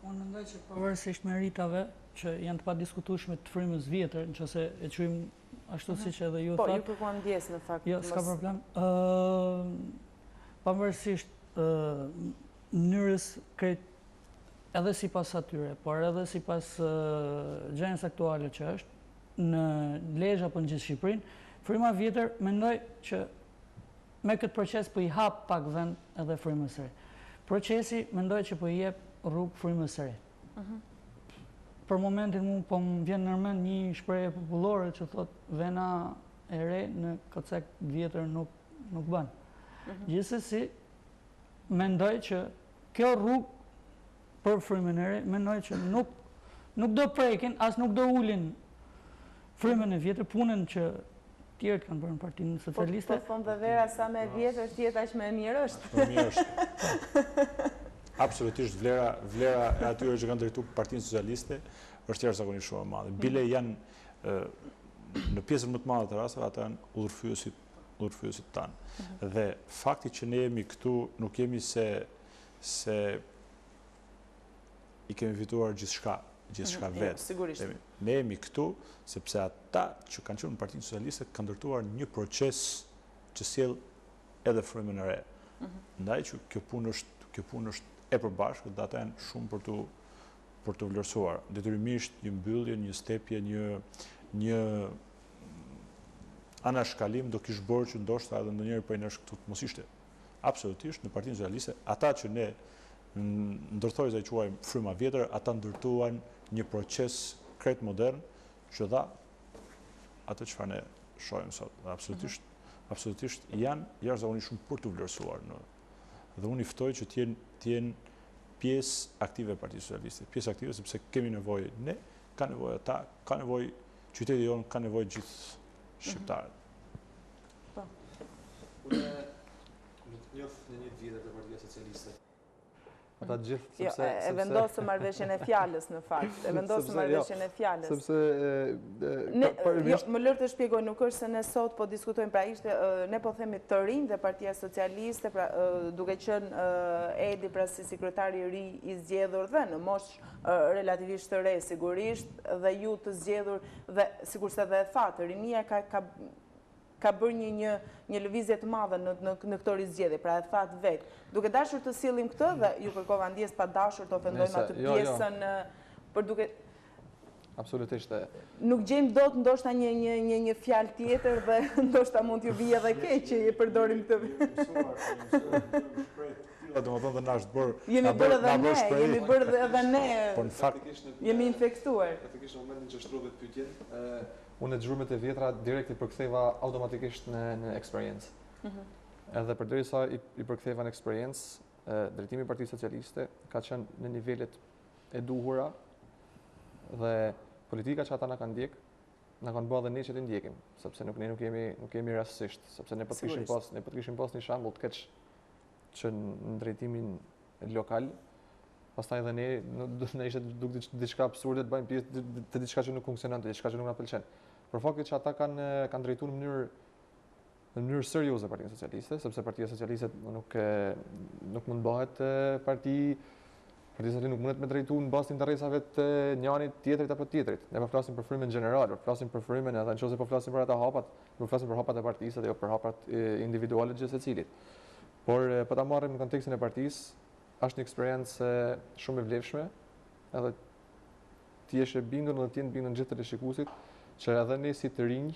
Unë mendoj që pavarësisht meritave që janë të padiskutueshme të frymës vjetër, nëse e quajmë ashtu siç edhe ju thotë. Po, ju kërkuan ndjes në fakt. Jo, s'ka problem. Pavarësisht mënyrës edhe sipas atyre, por edhe sipas gjendjes aktuale që është në Lezhë apo në gjithë Shqipërinë, fryma vjetër mendoj që me këtë proces po i hap pak vend edhe frymës së re. Procesi mendoj që po i jep rrugë frymës së re. Për momentin mu po më vjen në mend një shprehje popullore që thot vena e re në kocek vjetër nuk bën. Gjithsesi mendoj që kjo rrugë për frymën e re, mendoj që nuk do prekin, as nuk do ulin frymën e vjetër, punën që tjerë kanë bërë në Partinë Socialiste. Po thonë dhe vera sa me vjetë është jetë aq më e mirë është. Më mirë është. Absolutisht vlera e atyre që kanë drejtuar Partinë Socialiste është jashtëzakonisht shumë e madhe. Bile janë në pjesën më të madhe të rasteve ata janë udhërfyësit tanë. Dhe fakti që ne jemi këtu nuk jemi se i kemi fituar gjithçka vetë. Sigurisht. Ne jemi këtu sepse ata që kanë qenë në Partinë Socialiste kanë ndërtuar një proces që sjell edhe frymën e re. Ndaj që kjo punë është e përbashkët dhe ata janë shumë për të vlerësuar. Detyrimisht një mbyllje, një stepje, një anashkalim do kishte bërë që ndoshta edhe ndonjëherë prej nesh këtu të mos ishte. Absolutisht në Partinë Socialiste ata që ne ndërthojë e quajmë fryma vjetër, ata ndërtuan një proces krejt modern që dha atë çfarë ne shohim sot. Absolutisht janë jashtëzakonisht shumë për të vlerësuar dhe unë i ftoj që t'jenë pjesë aktive e Partisë Socialiste. Pjesë aktive sepse kemi nevojë ne, ka nevojë ata, ka nevojë qyteti jonë, ka nevojë gjithë shqiptarët. Po. Unë nuk njoh në një vjetër të Partia Socialiste. Ata gjithë sepse e vendosë marrëveshjen e fjalës në fakt. E vendosë marrëveshjen e fjalës. Sepse më lër të shpjegoj, nuk është se ne sot po diskutojmë, pra ishte ne po themi të rinj dhe Partia Socialiste, pra duke qenë Edi pra si sekretari i ri i zgjedhur dhe në moshë relativisht të re sigurisht dhe ju të zgjedhur dhe sikurse dhe e thatë, rinia ka bërë një lëvizje të madhe në këto rizgjedhje, pra e thatë vetë. Duke dashur të sillim këtë dhe ju kërkova ndjes pa dashur të ofendojmë atë pjesën për duke... Absolutisht. Nuk gjejmë dot ndoshta një fjalë tjetër dhe ndoshta mund t'ju vijë edhe keq që e përdorim këtë. Domethënë dhe na është bërë. Jemi bërë edhe ne. Po në fakt jemi infektuar. Faktikisht në momentin që shtrove pyetjen, unë e zhurmet e vjetra direkt i përktheva automatikisht në eksperiencë. Edhe përderisa i përktheva në eksperiencë, drejtimi i Partisë Socialiste ka qenë në nivelet e duhura dhe politika që ata na kanë ndjek, na kanë bërë edhe ne që të ndjekim, sepse ne nuk jemi rastësisht, sepse ne po të kishim pas një shembull të keq që në drejtimin lokal, pastaj edhe ne ishte duke diçka absurde të bëjmë pjesë të diçka që nuk funksionon, të diçka që nuk na pëlqen. Për faktin që ata kanë drejtuar në mënyrë serioze Partinë Socialiste, sepse Partia Socialiste nuk mund bëhet Partia Socialiste nuk mundet me drejtu në bazë të interesave të njërit tjetrit apo tjetrit. Ne po flasim për frymën gjenerale, po flasim për frymën edhe nëse po flasim për ata hapat, po flasim për hapat e partisë dhe jo për hapat individuale të secilit. Por po ta marrim në kontekstin e partisë, është një eksperiencë shumë e vlefshme, edhe ti je bindur dhe ti je bindur gjithë të shikuesit që edhe ne si të rinj,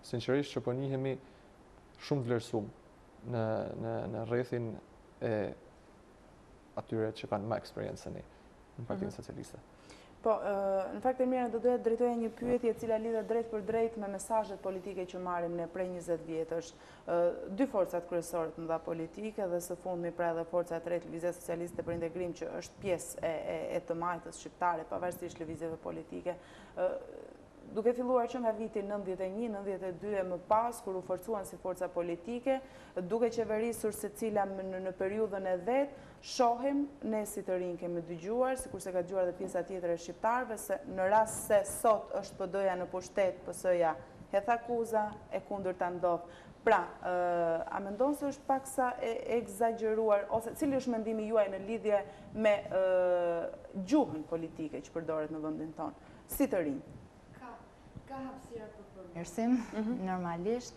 sinqerisht që po njihemi shumë vlerësuar në rrethin e atyre që kanë më eksperiencë në Partinë Socialiste. Po, në fakt Elmira, do doja të drejtoja një pyetje e cila lidhet drejt për drejt me mesazhet politike që marrim ne prej 20 vjetësh. Dy forcat kryesore të mëdha politike dhe së fundmi pra edhe forca e tretë Lëvizja Socialiste për Integrim që është pjesë e të majtës shqiptare pavarësisht lëvizjeve politike. Duke filluar që nga viti 91, 92 e më pas, kur u forcuan si forca politike, duke qeverisur secila në periudhën e vet, shohim, ne si të rinj kemi dëgjuar, sikurse ka dëgjuar edhe pjesa tjetër e shqiptarëve, se në rast se sot është PD-ja në pushtet, PS-ja hedh akuza, e kundërta ndodh. Pra, a mendon se është paksa e egzageruar, ose cili është mendimi juaj në lidhje me gjuhën politike që përdoret në vendin tonë, si të rinj? Ka hapësira për përmirësim, normalisht,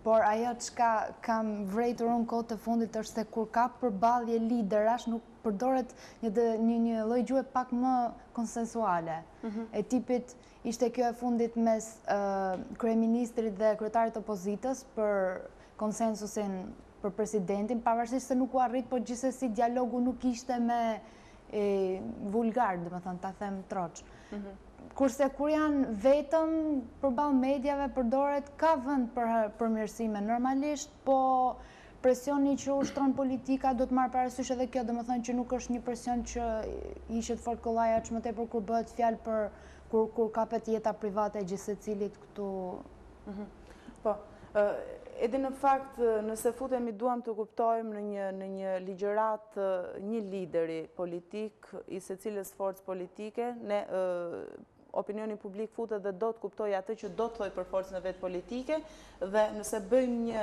por ajo që kam vrejtur unë kohë të fundit është se kur ka përballje liderash nuk përdoret një lloj gjuhë pak më konsensuale. E tipit ishte kjo e fundit mes kryeministrit dhe kryetarit opozitës për konsensusin për presidentin, pavarësisht se nuk u arrit, por gjithsesi dialogu nuk ishte me vulgar, domethënë ta them troç. Kurse kur janë vetëm përballë medjave përdoret, ka vend për përmirësime normalisht, po presioni që ushtron politika do të marrë parasysh edhe kjo, domethënë që nuk është një presion që ishet fort kollaj aq më tepër kur bëhet fjalë për kur kapet jeta private e gjithsecilit këtu Po, edhe në fakt, nëse futemi duam të kuptojmë në një ligjërat një lideri politik, i se cilës forcë politike, ne opinioni publik futet dhe do të kuptoj atë që do të thoj për forcën e vetë politike, dhe nëse bëjmë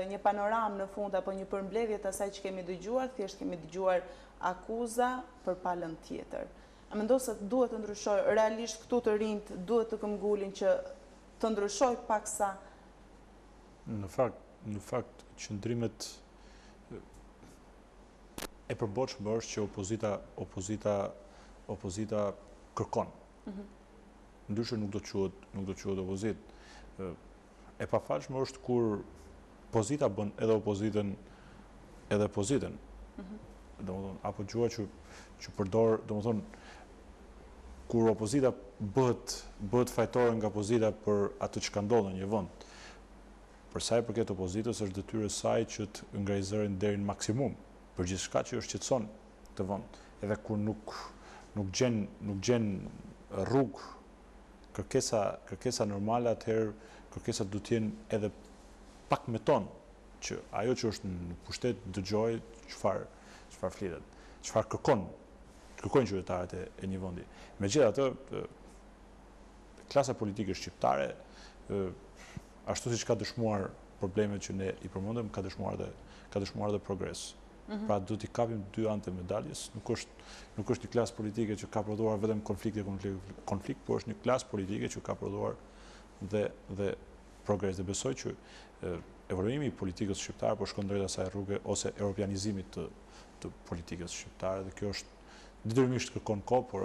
një panoram në fund apo një përmbledhje të asaj që kemi dëgjuar, thjesht kemi dëgjuar akuza për palën tjetër. A mendo se duhet të ndryshoj, realisht këtu të rinjt duhet të këmbgulin që të ndryshoj paksa. Në fakt, qëndrimet e përbotshme është që opozita kërkon. Ndryshe nuk do të quhet opozitë. E pafalshme është kur pozita bën edhe opozitën edhe pozitën. Apo gjua që përdor, domethënë, kur opozita bëhet fajtore nga pozita për atë që ka ndodhur në një vend. Për sa i përket opozitës, është detyrë e saj që të ngrejë zërin deri në maksimum për gjithçka që është qetëson këtë vend. Edhe kur nuk gjen rrugë kërkesa normale, atëherë kërkesat do të jenë edhe pak me ton, që ajo që është në pushtet dëgjoj çfarë flitet, çfarë kërkojnë qytetarët e një vendi. Megjithatë, klasa politike shqiptare, ashtu siç ka dëshmuar problemet që ne i përmendëm, ka dëshmuar dhe progres. Pra do t'i kapim dy anë të medaljes. Nuk është një klasë politike që ka prodhuar vetëm konflikt, por është një klasë politike që ka prodhuar dhe progres. Dhe besoj që evoluimi i politikës shqiptare po shkon drejt asaj rruge ose europianizimit të politikës shqiptare, dhe kjo është detyrimisht kërkon kohë, por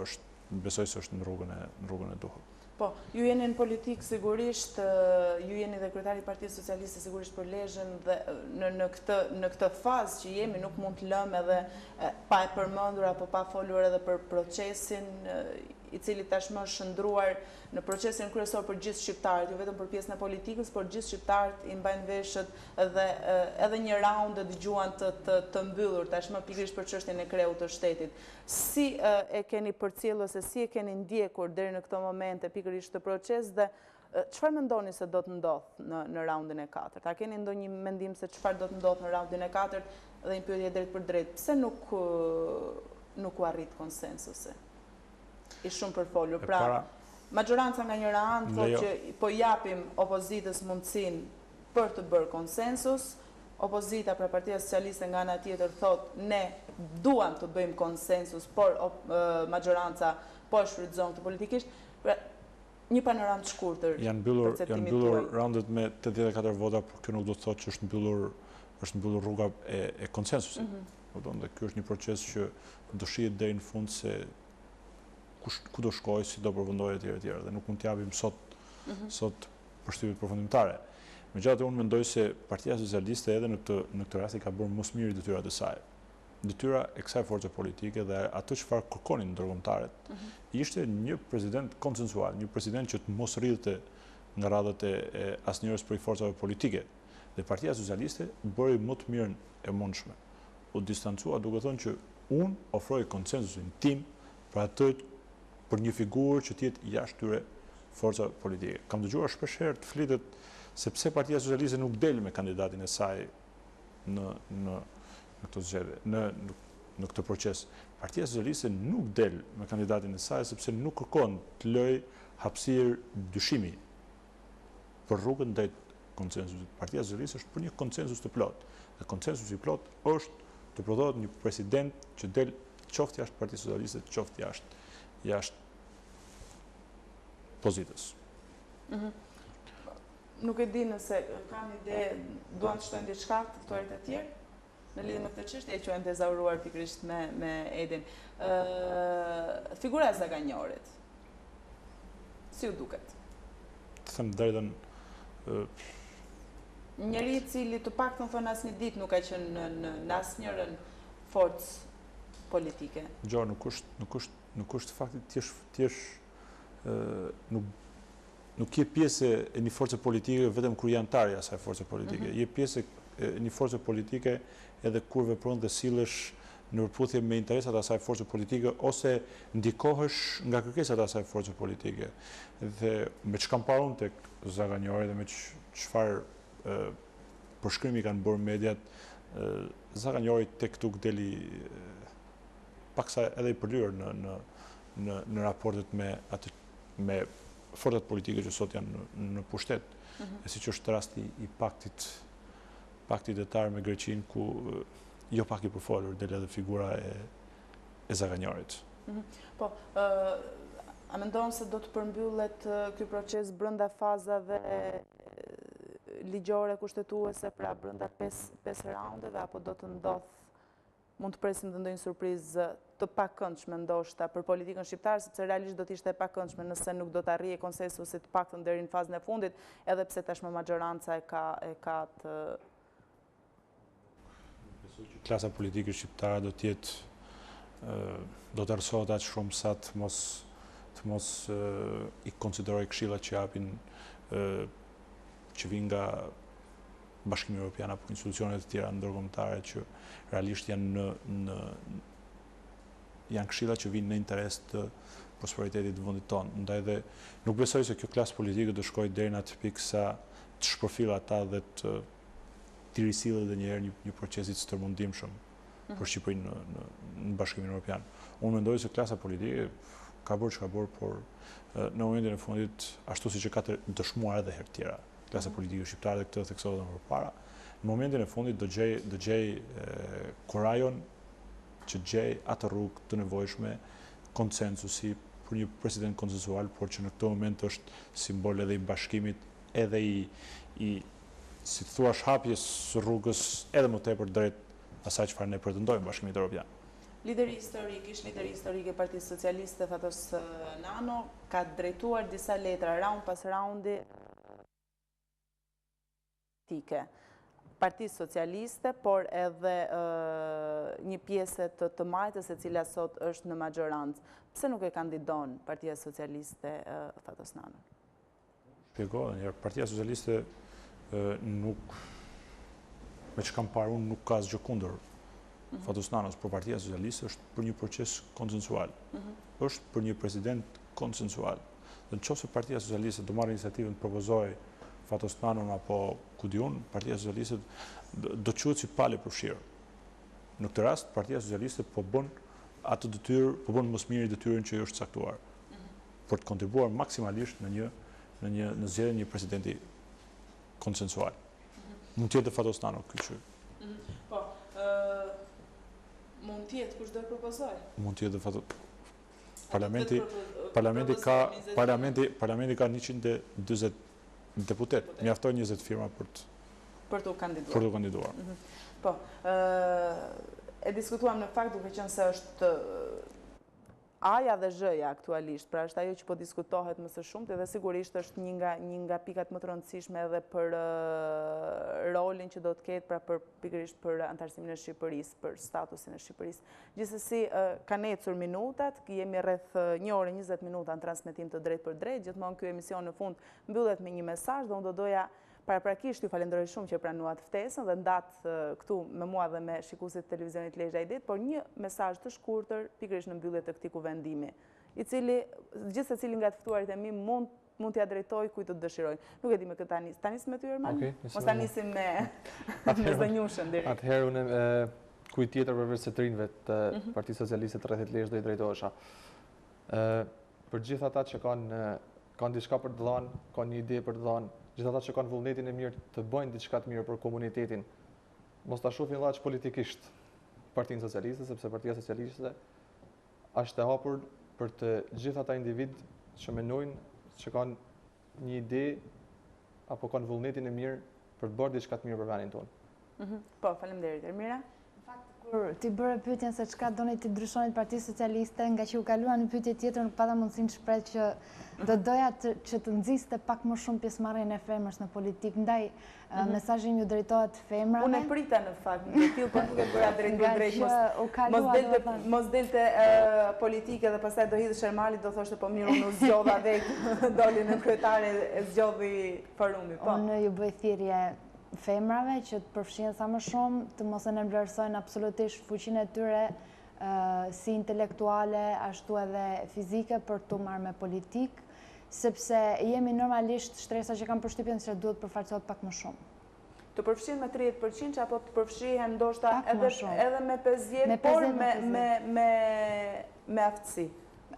besoj se është në rrugën e duhur. Po, ju jeni në politikë sigurisht, ju jeni dhe kryetari i Partisë Socialiste sigurisht për Lezhën, dhe në këtë fazë që jemi nuk mund të lëmë edhe pa e përmendur apo pa folur edhe për procesin i cili tashmë është shndruar në procesin kryesor për gjithë shqiptarët, jo vetëm për pjesën e politikës, por gjithë shqiptarët i mbajnë veshët dhe edhe një raund të dëgjuan të mbyllur tashmë pikërisht për çështjen e kreut të shtetit. Si e keni përcjellur ose si e keni ndjekur deri në këtë moment pikërisht të proces, dhe çfarë mendoni se do të ndodhë në raundin e 4? A keni ndonjë mendim se çfarë do të ndodhë në raundin e 4? Dhe një pyetje drejt për drejt, pse nuk u arrit konsensusi? I shumë përfolur. Pra, majoranca nga njëra anë thotë që po japim opozitës mundësinë për të bërë konsensus, opozita pra Partia Socialiste nga ana tjetër thotë ne duam të bëjmë konsensus, por majoranca po e shfrytëzon këtë politikisht. Pra, një panoram të shkurtër. Janë mbyllur raundet me 84 vota, por kjo nuk do të thotë që është mbyllur rruga e konsensusit. Dhe ky është një proces që do shihet deri në fund se ku do shkojë, si do përfundojë etj. Dhe nuk mund t'japim sot përshtypjet përfundimtare. Megjithatë, unë mendoj se Partia Socialiste edhe në këtë rast ka bërë mësmiri detyrat e saj. Detyra e kësaj force politike dhe atë çfarë kërkonin ndërkombëtarët ishte një president konsensual, një president që të mos rridhte nga radhët e asnjërs prej forcave politike. Dhe Partia Socialiste bëri më të mirën e mundshme. U distancua duke thënë që unë ofroj konsensusin tim për një figurë që tjetë jashtë tyre forca politike. Kam dëgjuar shpesh herë të flitet se pse Partia Socialiste nuk del me kandidatin e saj në këtë zgjedhje, në këtë proces. Partia Socialiste nuk del me kandidatin e saj sepse nuk kërkon të lëjë hapësirë dyshimi për rrugën drejt konsensusit. Partia Socialiste është për një konsensus të plot. Dhe konsensusi i plot është të prodhohet një president që del qoftë jashtë Partisë Socialiste, qoftë jashtë pozitës. Nuk e di nëse kanë ide, duan të shtojnë diçka të ftuarit e tjerë në lidhje me këtë çështje që janë tezauruar pikërisht me Edin. Figura e Zaganjorit. Si u duket? Të them drejtën, njëri i cili të paktën thon asnjë ditë nuk ka qenë në asnjërin forcë politike. Gjor, nuk është fakti t'jesh nuk je pjesë e një force politike vetëm kur je antar i asaj force politike. Je pjesë e një force politike edhe kur vepron dhe sillesh në përputhje me interesat e asaj force politike ose ndikohesh nga kërkesat e asaj force politike. Dhe me çka kam parë unë tek Zaganjori dhe me çfarë përshkrimi kanë bërë mediat, Zaganjori tek këtu deli paksa edhe i përlyer në raportet me forcat politike që sot janë në pushtet. E siç është rasti i paktit detar me Greqinë, ku jo pak i përfolur del edhe figura e Zaganjorit. Po, a mendon se do të përmbyllet ky proces brenda fazave ligjore kushtetuese, pra brenda 5 raundeve, apo do të mund të presim të ndonjë surprizë të pakëndshme ndoshta për politikën shqiptare, sepse realisht do të ishte e pakëndshme nëse nuk do të arrijë konsensusi të paktën deri në fazën e fundit, edhe pse tashmë majoranca e ka të klasa politike shqiptare do të arsohet aq shumë sa të mos i konsideroj këshillat që japin që vijnë nga Bashkimi Evropian apo institucionet të tjera ndërkombëtare që realisht janë këshilla që vijnë në interes të prosperitetit të vendit tonë. Ndaj dhe nuk besoj se kjo klasë politike do shkojë deri në atë pikë sa të shpërfillë ata dhe të risillë edhe një herë një procesi të stërmundimshëm për Shqipërinë në Bashkimin Evropian. Unë mendoj se klasa politike ka bërë çka ka bërë, por në momentin e fundit, ashtu siç e ka dëshmuar edhe herë tjera, klasa politike shqiptare, dhe këtë theksohet më përpara, në momentin e fundit do gjej kurajon që gjej atë rrugë të nevojshme konsensusi për një president konsensual, por që në këtë moment është simbol edhe i bashkimit, edhe i si të thuash hapjes rrugës edhe më tepër drejt asaj çfarë ne pretendojmë Bashkimit Evropian. Lideri historik i Partisë Socialiste, Fatos Nano, ka drejtuar disa letra raund pas raundi Partisë Socialiste, por edhe një pjesë të majtës e cila sot është në majorancë. Pse nuk e kandidon Partia Socialiste, Fatos Nano? Shpjegoj, Partia Socialiste nuk, me që kam parë unë, nuk ka asgjë kundër Fatos Nanos, por Partia Socialiste është për një proces konsensual, është për një president konsensual. Dhe në qoftë se Partia Socialiste do marrë iniciativën të propozoj Fatos Nanon apo kudiun, Partia Socialiste do quhet si palë e përfshirë. Në këtë rast, Partia Socialiste po bën atë detyrë, po bën mësmiri detyrën që është caktuar, për të kontribuar maksimalisht në zgjedhjen një presidenti konsensual. Mund tjetë dhe Fatos Nano kyçy. Po, mund tjetë kush do të propozoj? Mund tjetë dhe Fatos. Parlamenti ka 120 deputet. Mjaftoj 20 firma për të kandiduar. Po, e diskutuam në fakt duke qenë se është A-ja dhe Z-ja aktualisht, pra është ajo që po diskutohet më së shumti dhe sigurisht është një nga pikat më të rëndësishme edhe për rolin që do të ketë, pra pikërisht për antarësimin e Shqipërisë, për statusin e Shqipërisë. Gjithsesi kanë ecur minutat, jemi rreth 1 orë 20 minuta në transmetim të drejt për drejt, gjithmonë ky emision në fund mbyllet me një mesazh dhe unë do doja paraprakisht ju falenderoj shumë që pranuat ftesën dhe ndatë këtu me mua dhe me shikuesit të televizionit Lezhë Ideve, por një mesazh të shkurtër pikërisht në mbyllje të këtij kuvendimi, i cili gjithsecili nga të ftuarit e mi mund t'ia drejtoj kujt të dëshirojnë. Nuk e di me këtë ta nis me ty Erman? Mos ta nisim me zënjushën deri. Atëherë unë kujt tjetër përveç se trinëve të Partisë Socialiste të rrethit Lezhë do i drejtohesha. Për gjithë ata që kanë diçka për të dhënë, kanë një ide për të dhënë, gjithë ata që kanë vullnetin e mirë të bëjnë diçka të mirë për komunitetin, mos ta shohin llaç politikisht Partinë Socialiste, sepse Partia Socialiste është e hapur për të gjithë ata individ që mendojnë që kanë një ide apo kanë vullnetin e mirë për të bërë diçka të mirë për vendin tonë. Po, faleminderit Ermira. Kur ti bëre pyetjen se çka doni ti ndryshoni Partisë Socialiste, nga që u kalua në pyetje tjetër nuk pata mundësinë të shpreh që do doja që të nxiste pak më shumë pjesëmarrjen e femrës në politikë. Ndaj mesazhi im ju drejtohet femrave. Unë e prita në fakt në tillë, por nuk e bëra drejt. Mos delte politike dhe pastaj do hidhë Shermali, do thoshte po mirë unë u zgjodha vetë, doli në kryetare e zgjodhi forumi. Unë ju bëj thirrje femrave që të përfshihen sa më shumë, të mos e nënvlerësojnë absolutisht fuqinë e tyre si intelektuale, ashtu edhe fizike për të marrë me politikë, sepse jemi normalisht shtresa që kanë përshtypjen se duhet përfaqësohet pak më shumë. Të përfshihen me 30% apo të përfshihen ndoshta edhe me 50%, por me aftësi?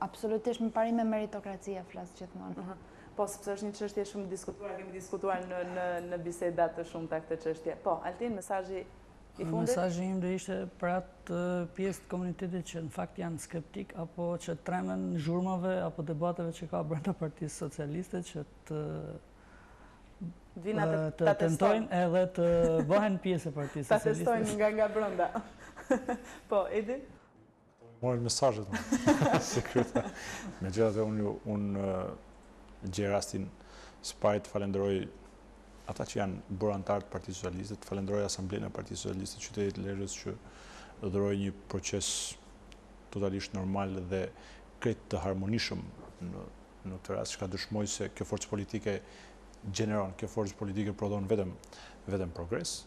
Absolutisht, me parim me meritokracia flas gjithmonë. Po, sepse është një çështje shumë diskutuar, kemi diskutuar në biseda të shumta këtë çështje. Po, Altin, mesazhi i fundit? Mesazhi im do ishte për atë pjesë të komunitetit që në fakt janë skeptik apo që tremen zhurmave apo debateve që ka brenda Partisë Socialiste që të tentojnë edhe të bëhen pjesë e Partisë Socialiste. Ta testojnë nga brenda. Po, Edi? Morën mesazhet sekretar. Megjithatë unë gjej rastin spari të falenderoj ata që janë bërë antarë të Partisë Socialiste, të falenderoj Asamblenë e Partisë Socialiste të qytetit të Lezhës që dhuroi një proces totalisht normal dhe krejt të harmonishëm në këtë rast, që ka dëshmoj se kjo forcë politike gjeneron, kjo forcë politike prodhon vetëm progres,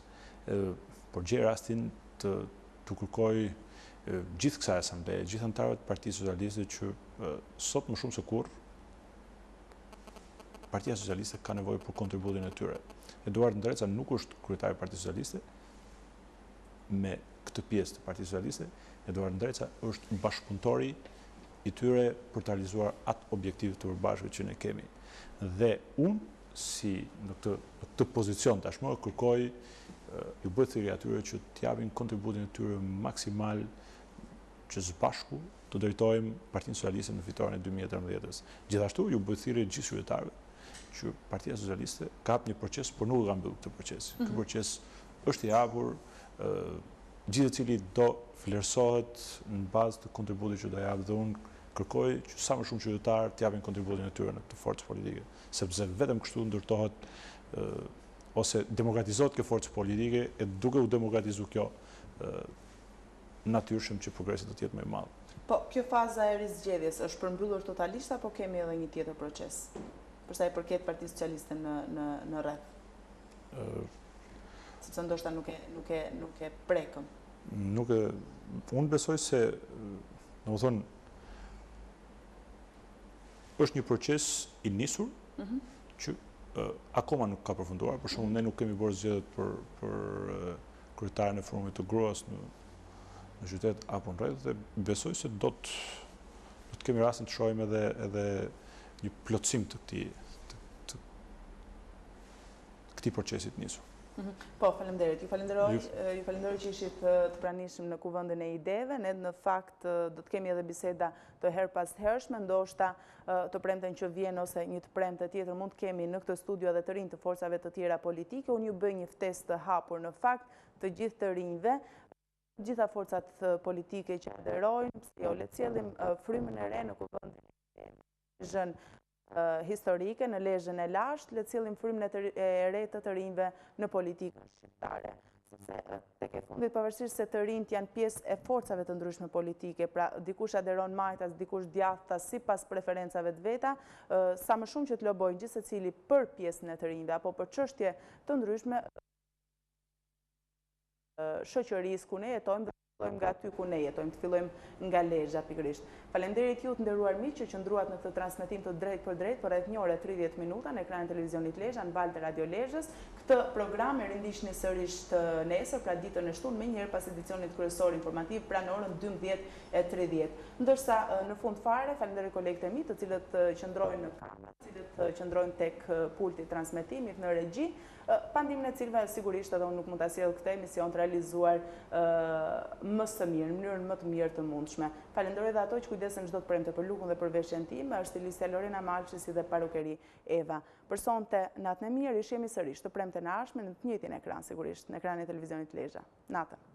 por gjej rastin të kërkoj gjithë kësaj asambleje, gjithë antarëve të Partisë Socialiste që sot më shumë se kurrë Partia Socialiste ka nevojë për kontributin e tyre. Eduard Ndreca nuk është kryetari i Partisë Socialiste me këtë pjesë të Partisë Socialiste. Eduard Ndreca është bashkëpunëtori i tyre për të realizuar atë objektiv të përbashkët që ne kemi. Dhe unë si në këtë pozicion tashmë kërkoj ju bëj thirrje atyre që të japin kontributin e tyre maksimal që së bashku të drejtojmë Partinë Socialiste në fitoren e 2013-s. Gjithashtu ju bëj thirrje gjithë qytetarëve që Partia Socialiste ka hap një proces, por nuk ka mbyllur këtë proces. Ky proces është i hapur, gjithë i cili do vlerësohet në bazë të kontributit që do jap dhe unë kërkoj që sa më shumë qytetarë të japin kontributin e tyre në këtë forcë politike, sepse vetëm kështu ndërtohet ose demokratizohet kjo forcë politike e duke u demokratizuar kjo natyrshëm që progresi do të jetë më i madh. Po, kjo faza e rizgjedhjes është përmbyllur totalisht apo kemi edhe një tjetër proces? Për sa i përket Partisë Socialiste në rreth. Sepse ndoshta nuk e prekëm. Unë besoj se, domethënë, është një proces i nisur që akoma nuk ka përfunduar. Për shembull, ne nuk kemi bërë zgjedhjet për kryetaren e forumit të gruas në qytet apo në rreth dhe besoj se do të kemi rastin të shohim edhe një plotësim të këtij procesi të nisur. Po, faleminderit. Ju falenderoj që ishit të pranishëm në kuvendin e Ideve. Ne në fakt do të kemi edhe biseda të her pas hershme, ndoshta të premten që vjen ose një të premte tjetër mund të kemi në këtë studio edhe të rinj të forcave të tjera politike. Unë ju bëj një ftesë të hapur në fakt të gjithë të rinjve, gjitha forcat politike që aderojnë, jo le të sjellim frymën e re në kuvendin e Lezhën historike, në Lezhën e lashtë, le të sjellim frymën e re të rinjve në politikën shqiptare. Sepse tek e fundit, pavarësisht se të rinjt janë pjesë e forcave të ndryshme politike, pra dikush aderon majtas, dikush djathtas sipas preferencave të veta, sa më shumë që të lobojnë gjithë secili për pjesën e të rinjve apo për çështje të ndryshme shoqërisë ku ne jetojmë, dhe të fillojmë nga aty ku ne jetojmë, të fillojmë nga Lezhë pikërisht. Faleminderit ju të nderuar miq që qëndruat në këtë transmetim të drejt për drejt për rreth 1 orë 30 minuta në ekranin e televizionit Lezhë, në valët e Radio Lezhës. Këtë program e rindiqni sërish të nesër, pra ditën e shtunë, më njëherë pas edicionit kryesor informativ, pra në orën 12:30. Ndërsa në fund fare, falenderoj kolegët e mi, të cilët qëndrojnë në kamerë, të cilët qëndrojnë tek pulti transmetimit në regji, pandimin e cilëve sigurisht edhe unë nuk mund ta sjell këtë emision të realizuar më së miri, në mënyrën më të mirë të mundshme. Falenderoj edhe ato që kujdesen çdo të premte për lukun dhe për veshjen time, është stilistja Lorena Malçi dhe parukeri Eva. Për sonte natën e mirë, ishemi sërish të premte në ardhshme në të njëjtin ekran sigurisht, në ekranin e televizionit Lezhë. Natën.